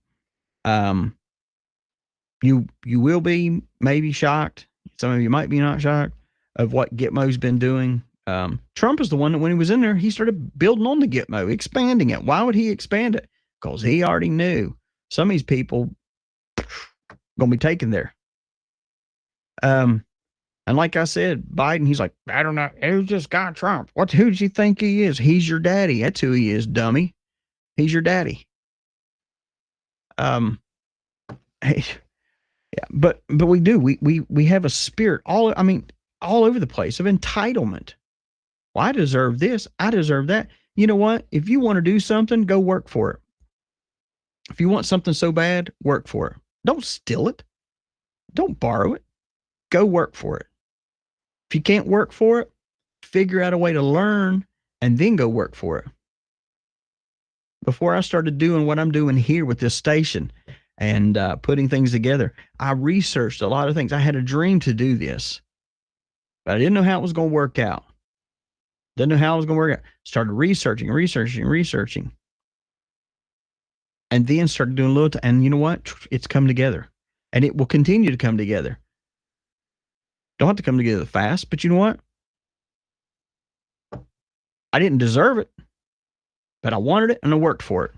You will be maybe shocked. Some of you might be not shocked of what Gitmo's been doing. Trump is the one that when he was in there, he started building on the Gitmo, expanding it. Why would he expand it? Because he already knew some of these people going to be taken there. And like I said, Biden, he's like, I don't know. Who just got Trump? Who does he think he is? He's your daddy. That's who he is, dummy. He's your daddy. Hey, yeah, but we do. We have a spirit all over the place of entitlement. Well, I deserve this. I deserve that. You know what? If you want to do something, go work for it. If you want something so bad, work for it. Don't steal it. Don't borrow it. Go work for it. If you can't work for it, figure out a way to learn and then go work for it. Before I started doing what I'm doing here with this station and putting things together, I researched a lot of things. I had a dream to do this, but I didn't know how it was going to work out. Didn't know how it was going to work out. Started researching. And then started doing a little, and you know what? It's come together. And it will continue to come together. Don't have to come together fast, but you know what? I didn't deserve it, but I wanted it and I worked for it.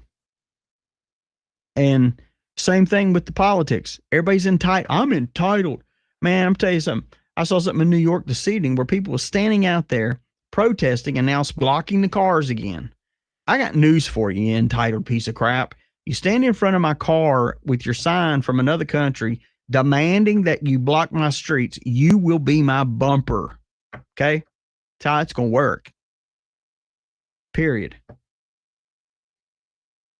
And same thing with the politics. Everybody's entitled. I'm entitled. Man, I'm telling you something. I saw something in New York this evening where people were standing out there protesting and now it's blocking the cars again. I got news for you, you entitled piece of crap. You stand in front of my car with your sign from another country demanding that you block my streets, you will be my bumper. Okay? That's how it's going to work. Period.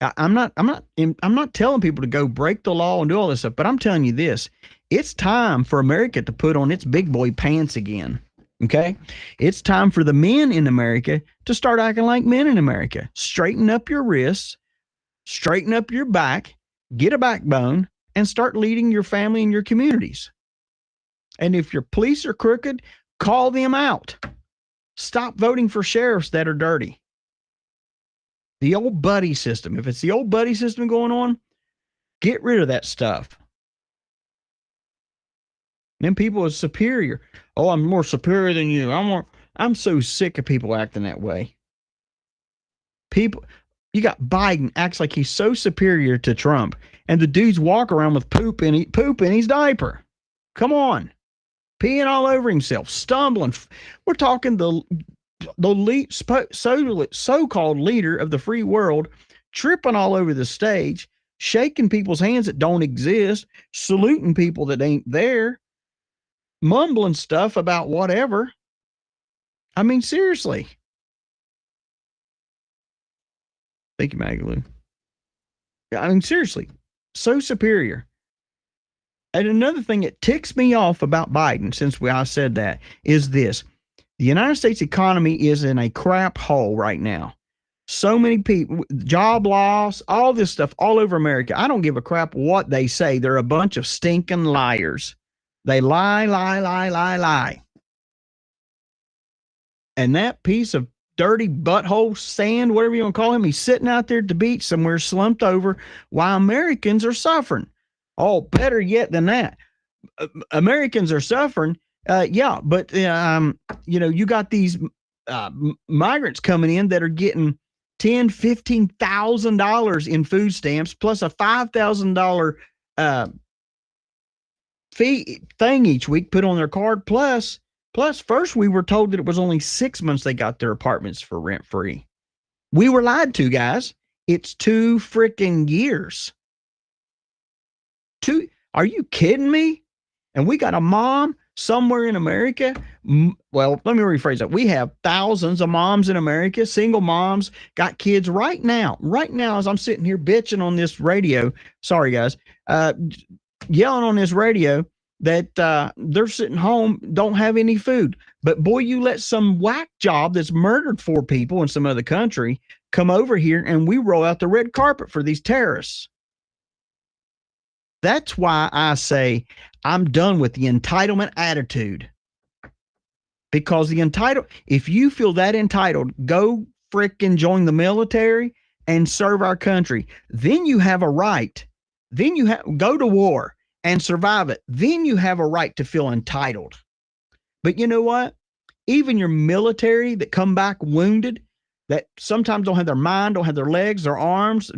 I'm not telling people to go break the law and do all this stuff, but I'm telling you this. It's time for America to put on its big boy pants again. Okay? It's time for the men in America to start acting like men in America. Straighten up your wrists, straighten up your back, get a backbone, and start leading your family and your communities. And if your police are crooked, call them out. Stop voting for sheriffs that are dirty. The old buddy system. If it's the old buddy system going on, get rid of that stuff. Then people are superior. Oh, I'm more superior than you. I'm so sick of people acting that way. You got Biden acts like he's so superior to Trump, and the dudes walk around with poop in his diaper. Come on. Peeing all over himself, stumbling. We're talking the so-called leader of the free world, tripping all over the stage, shaking people's hands that don't exist, saluting people that ain't there, mumbling stuff about whatever. I mean, seriously. Thank you, Magalu. I mean, seriously, so superior. And another thing that ticks me off about Biden, since I said that, is this. The United States economy is in a crap hole right now. So many people, job loss, all this stuff all over America. I don't give a crap what they say. They're a bunch of stinking liars. They lie. And that piece of dirty butthole sand, whatever you want to call him. He's sitting out there at the beach somewhere, slumped over, while Americans are suffering. Oh, better yet than that, Americans are suffering. Yeah, but you got these migrants coming in that are getting $10,000-$15,000 in food stamps plus a $5,000 fee thing each week put on their card. Plus, first we were told that it was only 6 months they got their apartments for rent free. We were lied to, guys. It's 2 freaking years. Are you kidding me? And we got a mom somewhere in America. Well, let me rephrase that. We have thousands of moms in America, single moms, got kids right now, as I'm sitting here bitching on this radio. Sorry, guys. Yelling on this radio that they're sitting home, don't have any food. But boy, you let some whack job that's murdered 4 people in some other country come over here and we roll out the red carpet for these terrorists. That's why I say I'm done with the entitlement attitude. Because if you feel that entitled, go frickin' join the military and serve our country. Then you have a right. Then you go to war and survive it. Then you have a right to feel entitled. But you know what? Even your military that come back wounded, that sometimes don't have their mind, don't have their legs, their arms,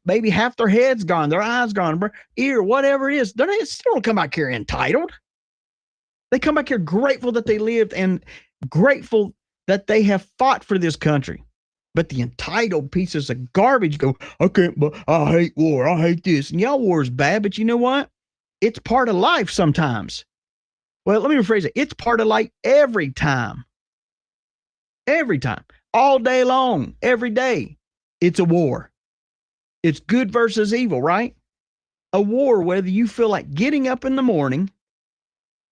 maybe half their head's gone, their eyes gone, ear, whatever it is, they still don't come back here entitled. They come back here grateful that they lived and grateful that they have fought for this country. But the entitled pieces of garbage go, I hate war, I hate this. And y'all, war is bad, but you know what? It's part of life sometimes. Well, let me rephrase it. It's part of life every time. Every time. All day long, every day. It's a war. It's good versus evil, right? A war, whether you feel like getting up in the morning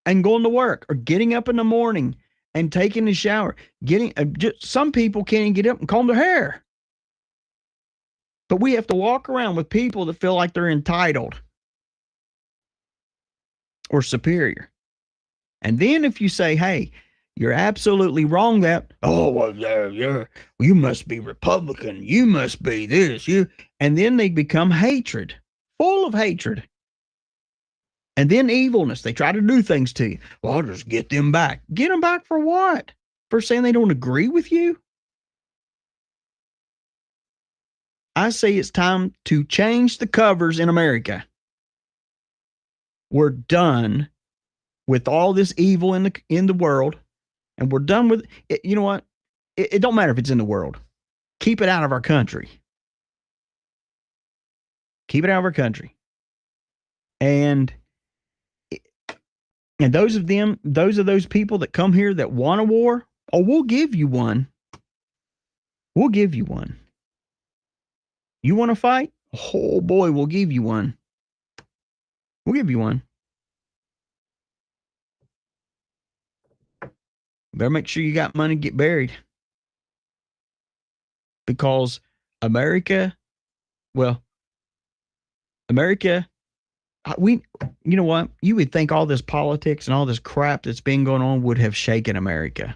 and going to work, or getting up in the morning and taking a shower, some people can't even get up and comb their hair. But we have to walk around with people that feel like they're entitled or superior. And then if you say, hey, you're absolutely wrong that, you must be Republican, you must be this, and then they become hatred, full of hatred. And then evilness. They try to do things to you. Well, I'll just get them back. Get them back for what? For saying they don't agree with you? I say it's time to change the covers in America. We're done with all this evil in the world, and we're done with it. You know what? It don't matter if it's in the world. Keep it out of our country. Keep it out of our country. And those of those people that come here that want a war, we'll give you one. We'll give you one. You want to fight? Oh boy, we'll give you one. We'll give you one. Better make sure you got money to get buried. Because America, you know what? You would think all this politics and all this crap that's been going on would have shaken America.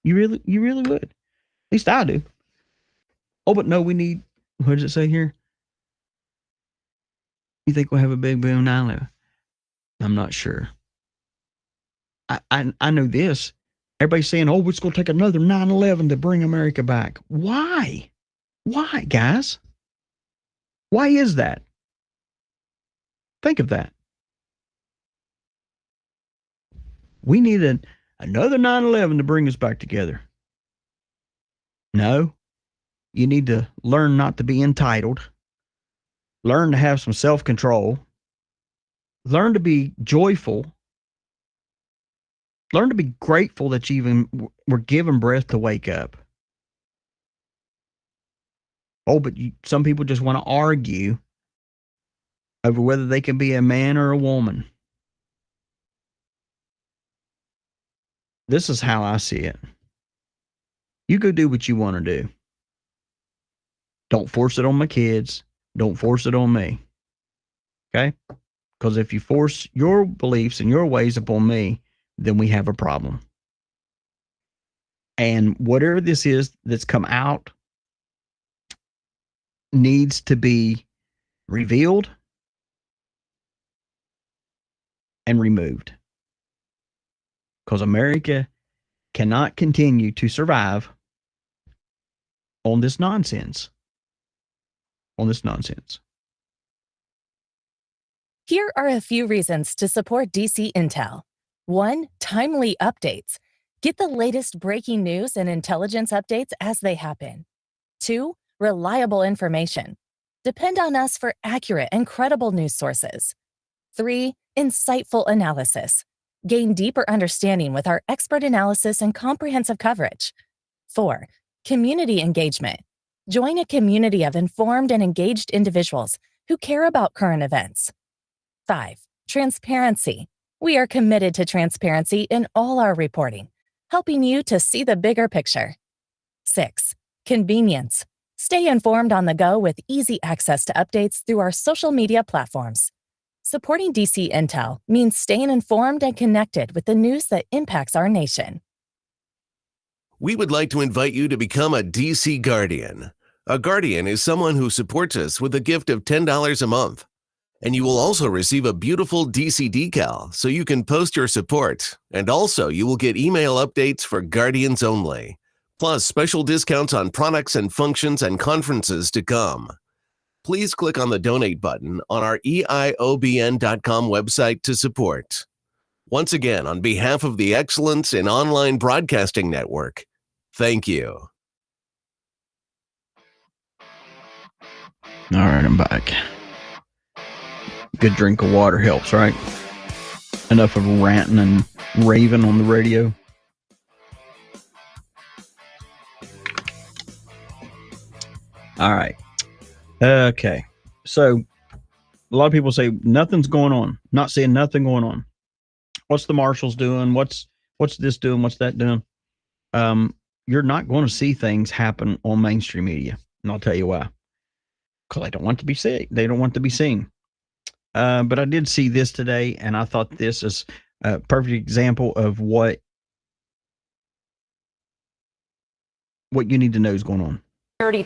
You really would. At least I do. Oh, but no, we need, what does it say here? You think we'll have a big boom now? I'm not sure. I know this. Everybody's saying, it's going to take another 9/11 to bring America back. Why? Why, guys? Why is that? Think of that. We need another 9/11 to bring us back together. No. You need to learn not to be entitled. Learn to have some self-control. Learn to be joyful. Learn to be grateful that you even were given breath to wake up. But some people just want to argue over whether they can be a man or a woman. This is how I see it. You go do what you want to do. Don't force it on my kids. Don't force it on me. Okay? Because if you force your beliefs and your ways upon me, then we have a problem. And whatever this is that's come out needs to be revealed and removed. Because America cannot continue to survive on this nonsense. Here are a few reasons to support DC Intel. 1. Timely updates. Get the latest breaking news and intelligence updates as they happen. 2. Reliable information. Depend on us for accurate and credible news sources. 3. Insightful analysis. Gain deeper understanding with our expert analysis and comprehensive coverage. 4. Community engagement. Join a community of informed and engaged individuals who care about current events. 5. Transparency. We are committed to transparency in all our reporting, helping you to see the bigger picture. 6. Convenience. Stay informed on the go with easy access to updates through our social media platforms. Supporting DC Intel means staying informed and connected with the news that impacts our nation. We would like to invite you to become a DC Guardian. A Guardian is someone who supports us with a gift of $10 a month. And you will also receive a beautiful DC decal so you can post your support. And also you will get email updates for Guardians only, plus special discounts on products and functions and conferences to come. Please click on the donate button on our eiobn.com website to support. Once again, on behalf of the Excellence in Online Broadcasting Network, thank you. All right, I'm back. Good drink of water helps, right? Enough of ranting and raving on the radio. All right. Okay. So a lot of people say nothing's going on. Not seeing nothing going on. What's the marshals doing? What's this doing? What's that doing? You're not going to see things happen on mainstream media. And I'll tell you why. Because they don't want to be seen. They don't want to be seen. But I did see this today, and I thought this is a perfect example of what you need to know is going on.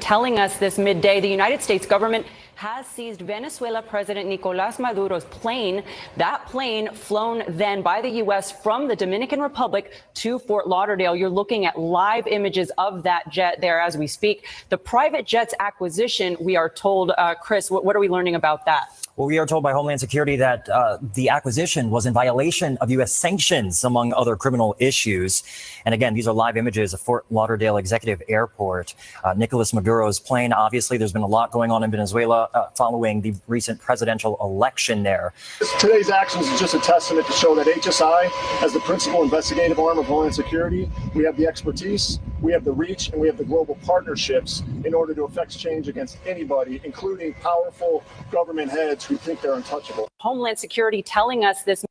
Telling us this midday, the United States government has seized Venezuela President Nicolás Maduro's plane. That plane flown then by the U.S. from the Dominican Republic to Fort Lauderdale. You're looking at live images of that jet there as we speak. The private jet's acquisition, we are told, Chris, what are we learning about that? Well, we are told by Homeland Security that the acquisition was in violation of U.S. sanctions, among other criminal issues. And again, these are live images of Fort Lauderdale Executive Airport. Nicolas Maduro's plane. Obviously, there's been a lot going on in Venezuela following the recent presidential election there. Today's actions is just a testament to show that HSI, as the principal investigative arm of Homeland Security, we have the expertise, we have the reach, and we have the global partnerships in order to effect change against anybody, including powerful government heads who think they're untouchable. Homeland Security telling us this.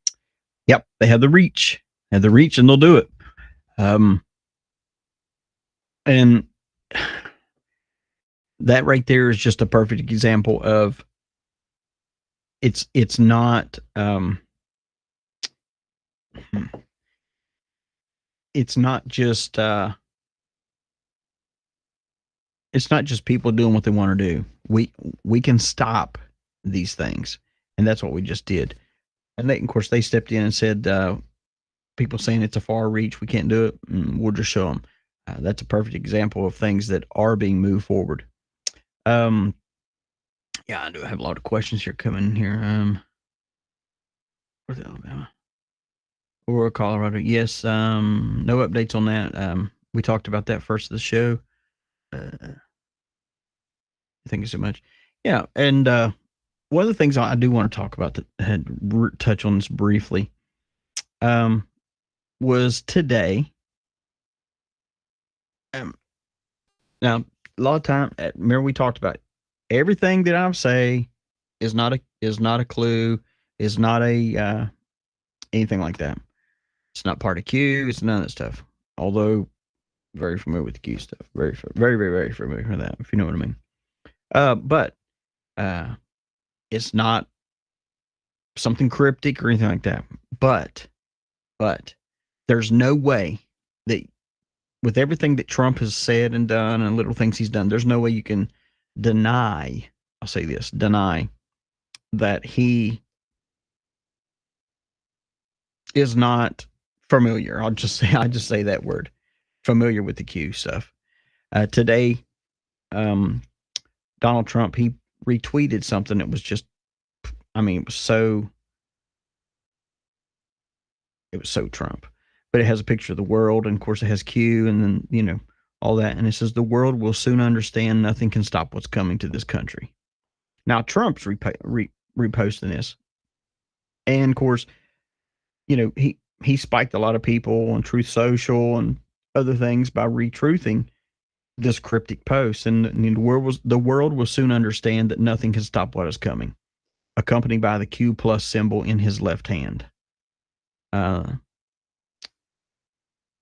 Yep, they have the reach. And they'll do it. And that right there is just a perfect example of it's not just people doing what they want to do. We can stop these things, and that's what we just did. And they, of course, they stepped in and said, people saying it's a far reach, we can't do it, and we'll just show them. That's a perfect example of things that are being moved forward. Yeah, I do have a lot of questions here coming here. Where's Alabama? Aurora, Colorado. Yes, no updates on that. We talked about that first of the show. Thank you so much. Yeah, and one of the things I do want to talk about that I had touch on this briefly was today. Now, a lot of time, remember we talked about everything that I say is not a clue, is not a anything like that. It's not part of Q. It's none of that stuff. Although very familiar with the Q stuff, very very familiar with that, if you know what I mean. But it's not something cryptic or anything like that. But there's no way that with everything that Trump has said and done and little things he's done, there's no way you can deny, I'll say this, deny that he is not familiar. I just say that word, familiar with the Q stuff. Today, Donald Trump, he retweeted something that was just, I mean, it was so Trump. But it has a picture of the world, and of course it has Q, and then, you know, all that. And it says, the world will soon understand nothing can stop what's coming to this country. Now, Trump's reposting this. And of course, you know, he spiked a lot of people on Truth Social and other things by retruthing this cryptic post. And the world will soon understand that nothing can stop what is coming, accompanied by the Q plus symbol in his left hand.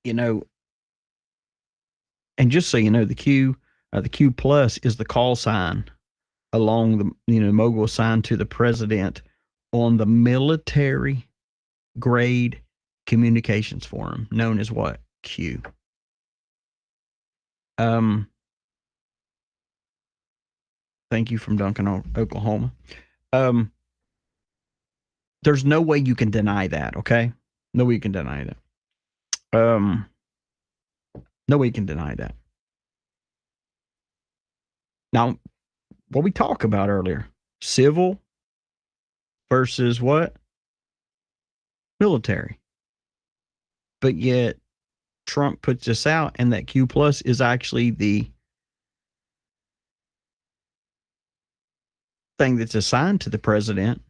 You know, and just so you know, the Q plus is the call sign along the, you know, mogul sign to the president on the military grade communications forum known as what? Q. Thank you from Duncan, Oklahoma. There's no way you can deny that, okay? No way you can deny that. No way you can deny that. Now, what we talked about earlier, civil versus what? Military. But yet Trump puts this out, and that Q plus is actually the thing that's assigned to the president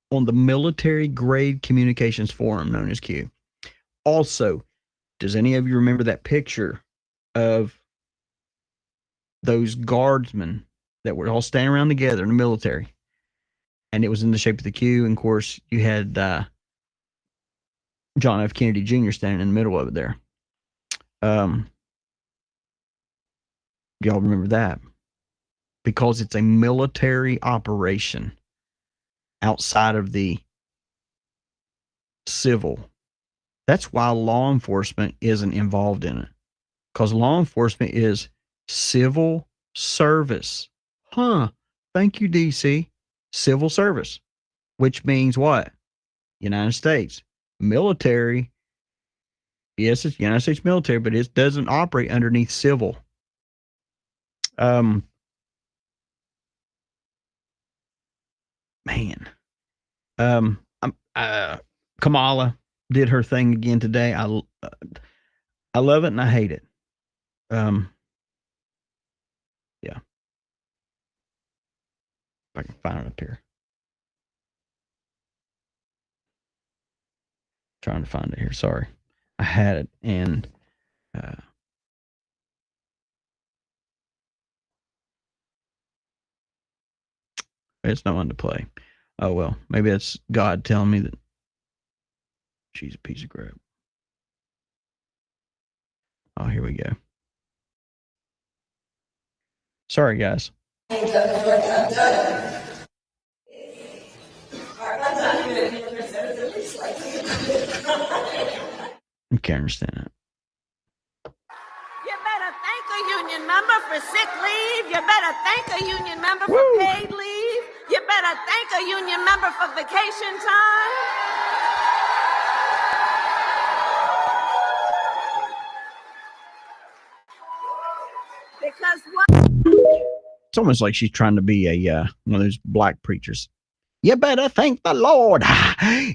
on the military grade communications forum known as Q. Also, does any of you remember that picture of those guardsmen that were all standing around together in the military? And it was in the shape of the Q. And of course, you had John F. Kennedy Jr. standing in the middle of it there. Y'all remember that? Because it's a military operation outside of the civil. That's why law enforcement isn't involved in it. Because law enforcement is civil service. Thank you, DC. Civil service. Which means what? United States. Military. Yes, it's United States military, but it doesn't operate underneath civil. Kamala did her thing again today. I love it and I hate it. Yeah. If I can find it up here. Trying to find it here. Sorry. I had it and it's not one to play. Oh well, maybe that's God telling me that she's a piece of crap. Oh, here we go. Sorry, guys. I can't understand it. You better thank a union member for sick leave. You better thank a union member for paid leave. You better thank a union member for vacation time. Because what? It's almost like she's trying to be a one of those black preachers. You better thank the Lord.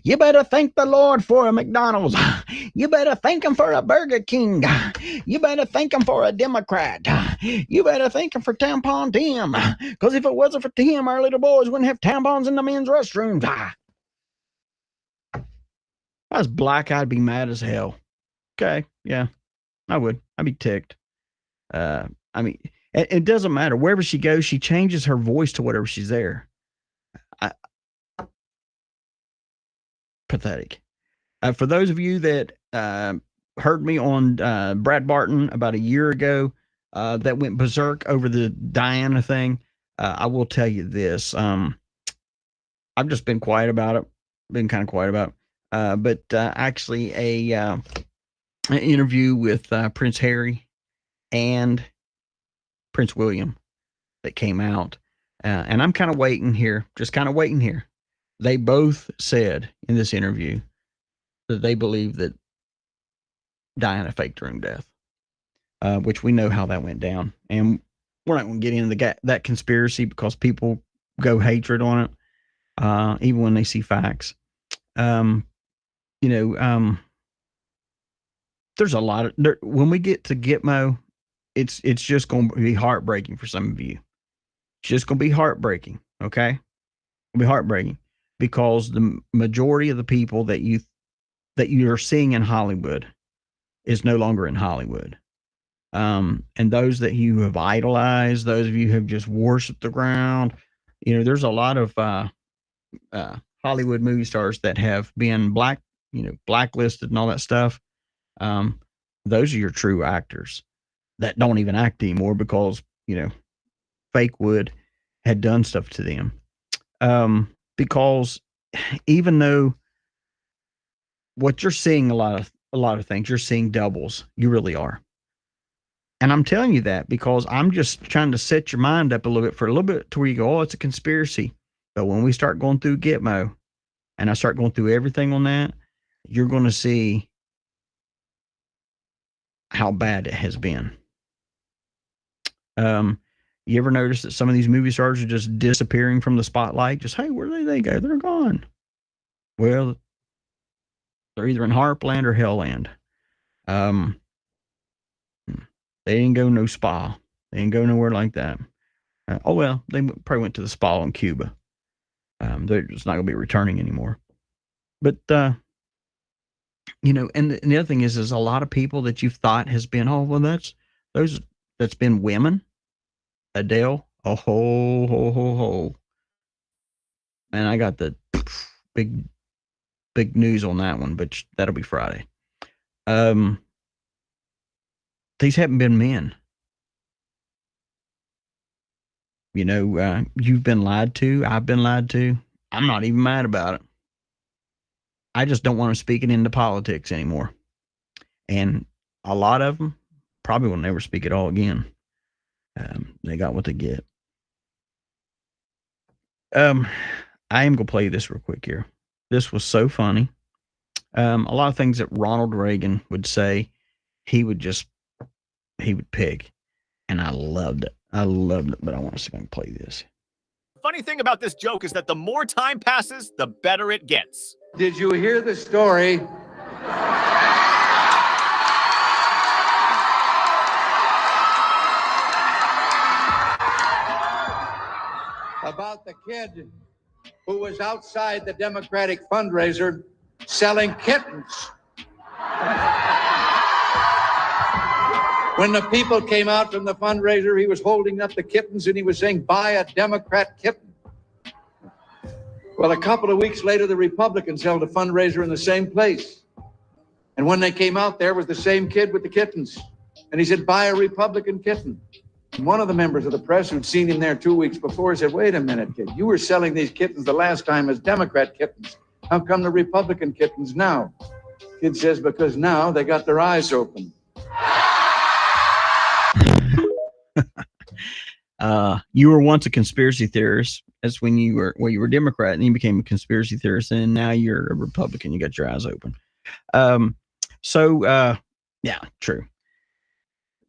You better thank the Lord for a McDonald's. You better thank him for a Burger King. You better thank him for a Democrat. You better thank him for Tampon Tim. Because if it wasn't for Tim, our little boys wouldn't have tampons in the men's restrooms. If I was black, I'd be mad as hell. Okay, yeah, I would. I'd be ticked. I mean, it doesn't matter. Wherever she goes, she changes her voice to whatever she's there. Pathetic. For those of you that heard me on Brad Barton about a year ago that went berserk over the Diana thing, I will tell you this. I've just been quiet about it. Been kind of quiet about it. But actually an interview with Prince Harry and Prince William that came out. And I'm kind of waiting here, just kind of waiting here. They both said in this interview that they believe that Diana faked her own death, which we know how that went down. And we're not going to get into that conspiracy because people go hatred on it, even when they see facts. There's a lot of when we get to Gitmo, it's just going to be heartbreaking for some of you. It's just going to be heartbreaking. Okay, it'll be heartbreaking because the majority of the people that you're seeing in Hollywood is no longer in Hollywood. And those that you have idolized, those of you who have just worshiped the ground, there's a lot of Hollywood movie stars that have been blacklisted and all that stuff. Those are your true actors that don't even act anymore because, fake wood had done stuff to them. Because even though what you're seeing a lot of things, you're seeing doubles, you really are. And I'm telling you that because I'm just trying to set your mind up a little bit to where you go, oh, it's a conspiracy. But when we start going through Gitmo and I start going through everything on that, you're going to see how bad it has been. You ever notice that some of these movie stars are just disappearing from the spotlight? Just, hey, where do they go? They're gone. Well, they're either in Harpland or Hellland. They didn't go no spa. They didn't go nowhere like that. They probably went to the spa in Cuba. They're just not going to be returning anymore. But, and the other thing is a lot of people that you've thought has been, that's been women. Adele, ho. And I got the big news on that one, but that'll be Friday. These haven't been men. You've been lied to. I've been lied to. I'm not even mad about it. I just don't want to speak it into politics anymore. And a lot of them probably will never speak at all again. They got what they get. I am going to play this real quick here. This was so funny. A lot of things that Ronald Reagan would say, he would pick. And I loved it. But I want to see if I can play this. Funny thing about this joke is that the more time passes, the better it gets. Did you hear the story? About the kid who was outside the Democratic fundraiser selling kittens. When the people came out from the fundraiser, he was holding up the kittens and he was saying, buy a Democrat kitten. Well, a couple of weeks later, the Republicans held a fundraiser in the same place. And when they came out, there was the same kid with the kittens. And he said, buy a Republican kitten. And one of the members of the press who'd seen him there 2 weeks before said, wait a minute, kid, you were selling these kittens the last time as Democrat kittens. How come the Republican kittens now? Kid says, because now they got their eyes open. You were once a conspiracy theorist. That's when you were a Democrat and you became a conspiracy theorist, and now you're a Republican. You got your eyes open. Yeah, true.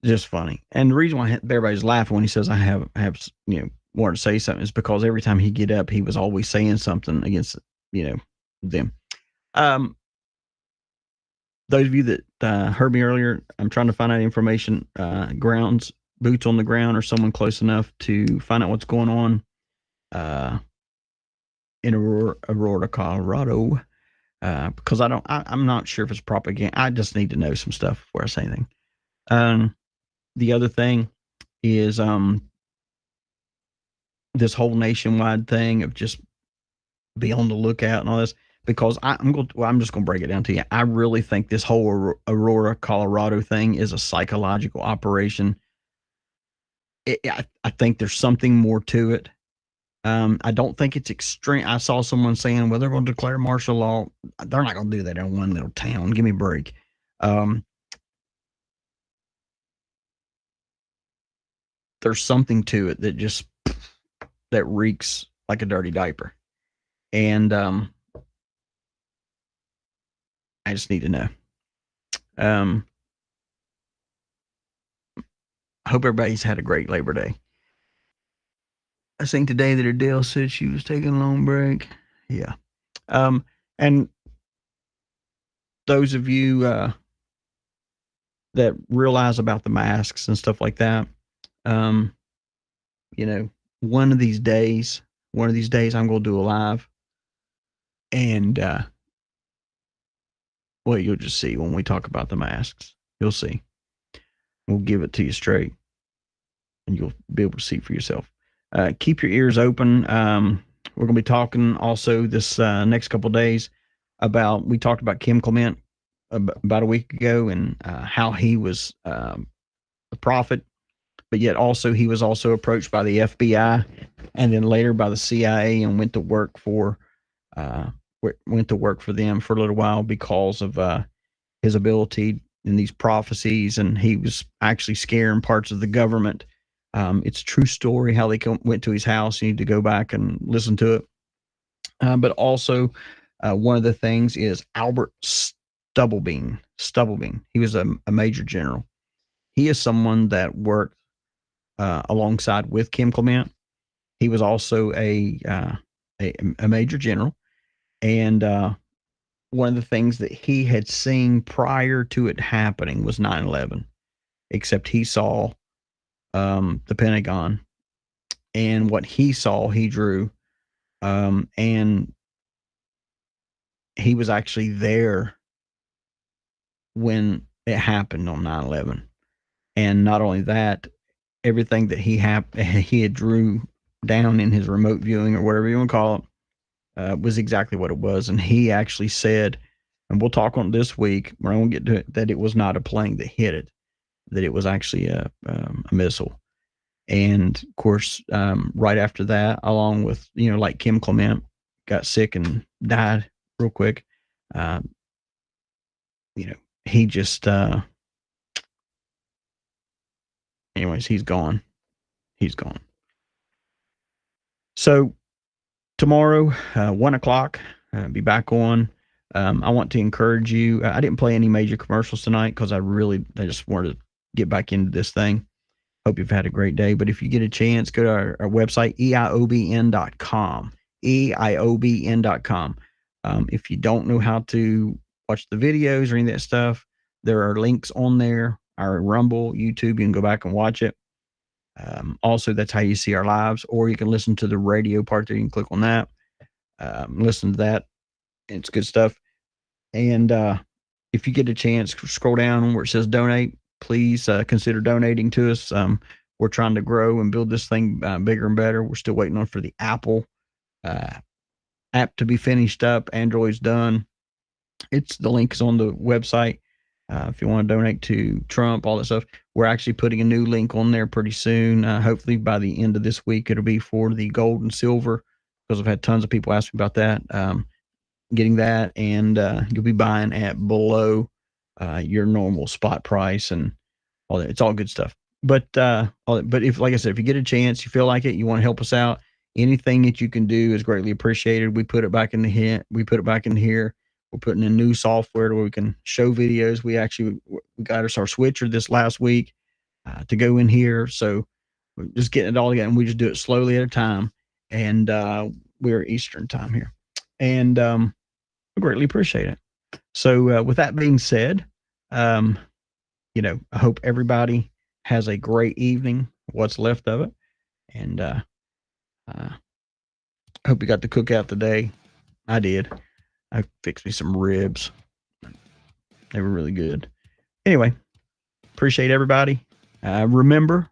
Just funny. And the reason why everybody's laughing when he says I have more to say something is because every time he'd get up, he was always saying something against them. Those of you that heard me earlier, I'm trying to find out information, boots on the ground, or someone close enough to find out what's going on in Aurora, Colorado, because I'm not sure if it's propaganda. I just need to know some stuff before I say anything. The other thing is this whole nationwide thing of just be on the lookout and all this, because I'm just going to break it down to you. I really think this whole Aurora, Colorado thing is a psychological operation. I think there's something more to it. I don't think it's extreme. I saw someone saying, well, they're going to declare martial law. They're not going to do that in one little town. Give me a break. there's something to it that just that reeks like a dirty diaper. And I just need to know. I hope everybody's had a great Labor Day. I think today that Adele said she was taking a long break. Yeah. And those of you that realize about the masks and stuff like that, you know, one of these days I'm going to do a live, and well, you'll just see when we talk about the masks. You'll see. We'll give it to you straight, and you'll be able to see for yourself. Keep your ears open. We're going to be talking also this next couple of days about, we talked about Kim Clement about a week ago, and how he was a prophet, but yet also he was also approached by the FBI and then later by the CIA, and went to work for them for a little while because of his ability in these prophecies, and he was actually scaring parts of the government. It's a true story how they went to his house. You need to go back and listen to it. But also, one of the things is Albert Stubblebine. He was a major general. He is someone that worked alongside with Kim Clement. He was also a major general. And one of the things that he had seen prior to it happening was 9/11, except he saw the Pentagon, and what he saw, he drew, and he was actually there when it happened on 9/11. And not only that, everything that he had drew down in his remote viewing, or whatever you want to call it, was exactly what it was. And he actually said, and we'll talk on it this week, we're going to get to it, that it was not a plane that hit it, that it was actually a missile. And of course, right after that, along with, like Kim Clement got sick and died real quick, he just, anyways, he's gone. So tomorrow, 1:00, be back on. I want to encourage you. I didn't play any major commercials tonight because I just wanted to get back into this thing. Hope you've had a great day. But if you get a chance, go to our website, eiobn.com. eiobn.com. If you don't know how to watch the videos or any of that stuff, there are links on there. Our Rumble, YouTube, you can go back and watch it. Also, that's how you see our lives, or you can listen to the radio part there. You can click on that. Listen to that. It's good stuff. And if you get a chance, scroll down where it says donate. Please consider donating to us. We're trying to grow and build this thing bigger and better. We're still waiting for the Apple app to be finished up. Android's done. The link is on the website. If you want to donate to Trump, all that stuff, we're actually putting a new link on there pretty soon. Hopefully by the end of this week, it'll be for the gold and silver, because I've had tons of people ask me about that. Getting that, and you'll be buying at below your normal spot price and all that. It's all good stuff. But if, like I said, if you get a chance, you feel like it, you want to help us out, anything that you can do is greatly appreciated. We put it back in here. We're putting in new software where we can show videos. We got us our switcher this last week to go in here. So we're just getting it all together, and we just do it slowly at a time. And we're Eastern time here, and I greatly appreciate it. So with that being said, I hope everybody has a great evening, what's left of it. And I hope you got the cookout today. I did. I fixed me some ribs. They were really good. Anyway, appreciate everybody. Remember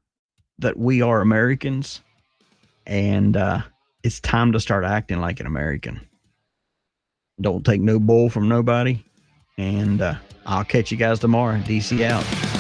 that we are Americans, and it's time to start acting like an American. Don't take no bull from nobody. And I'll catch you guys tomorrow. DC out.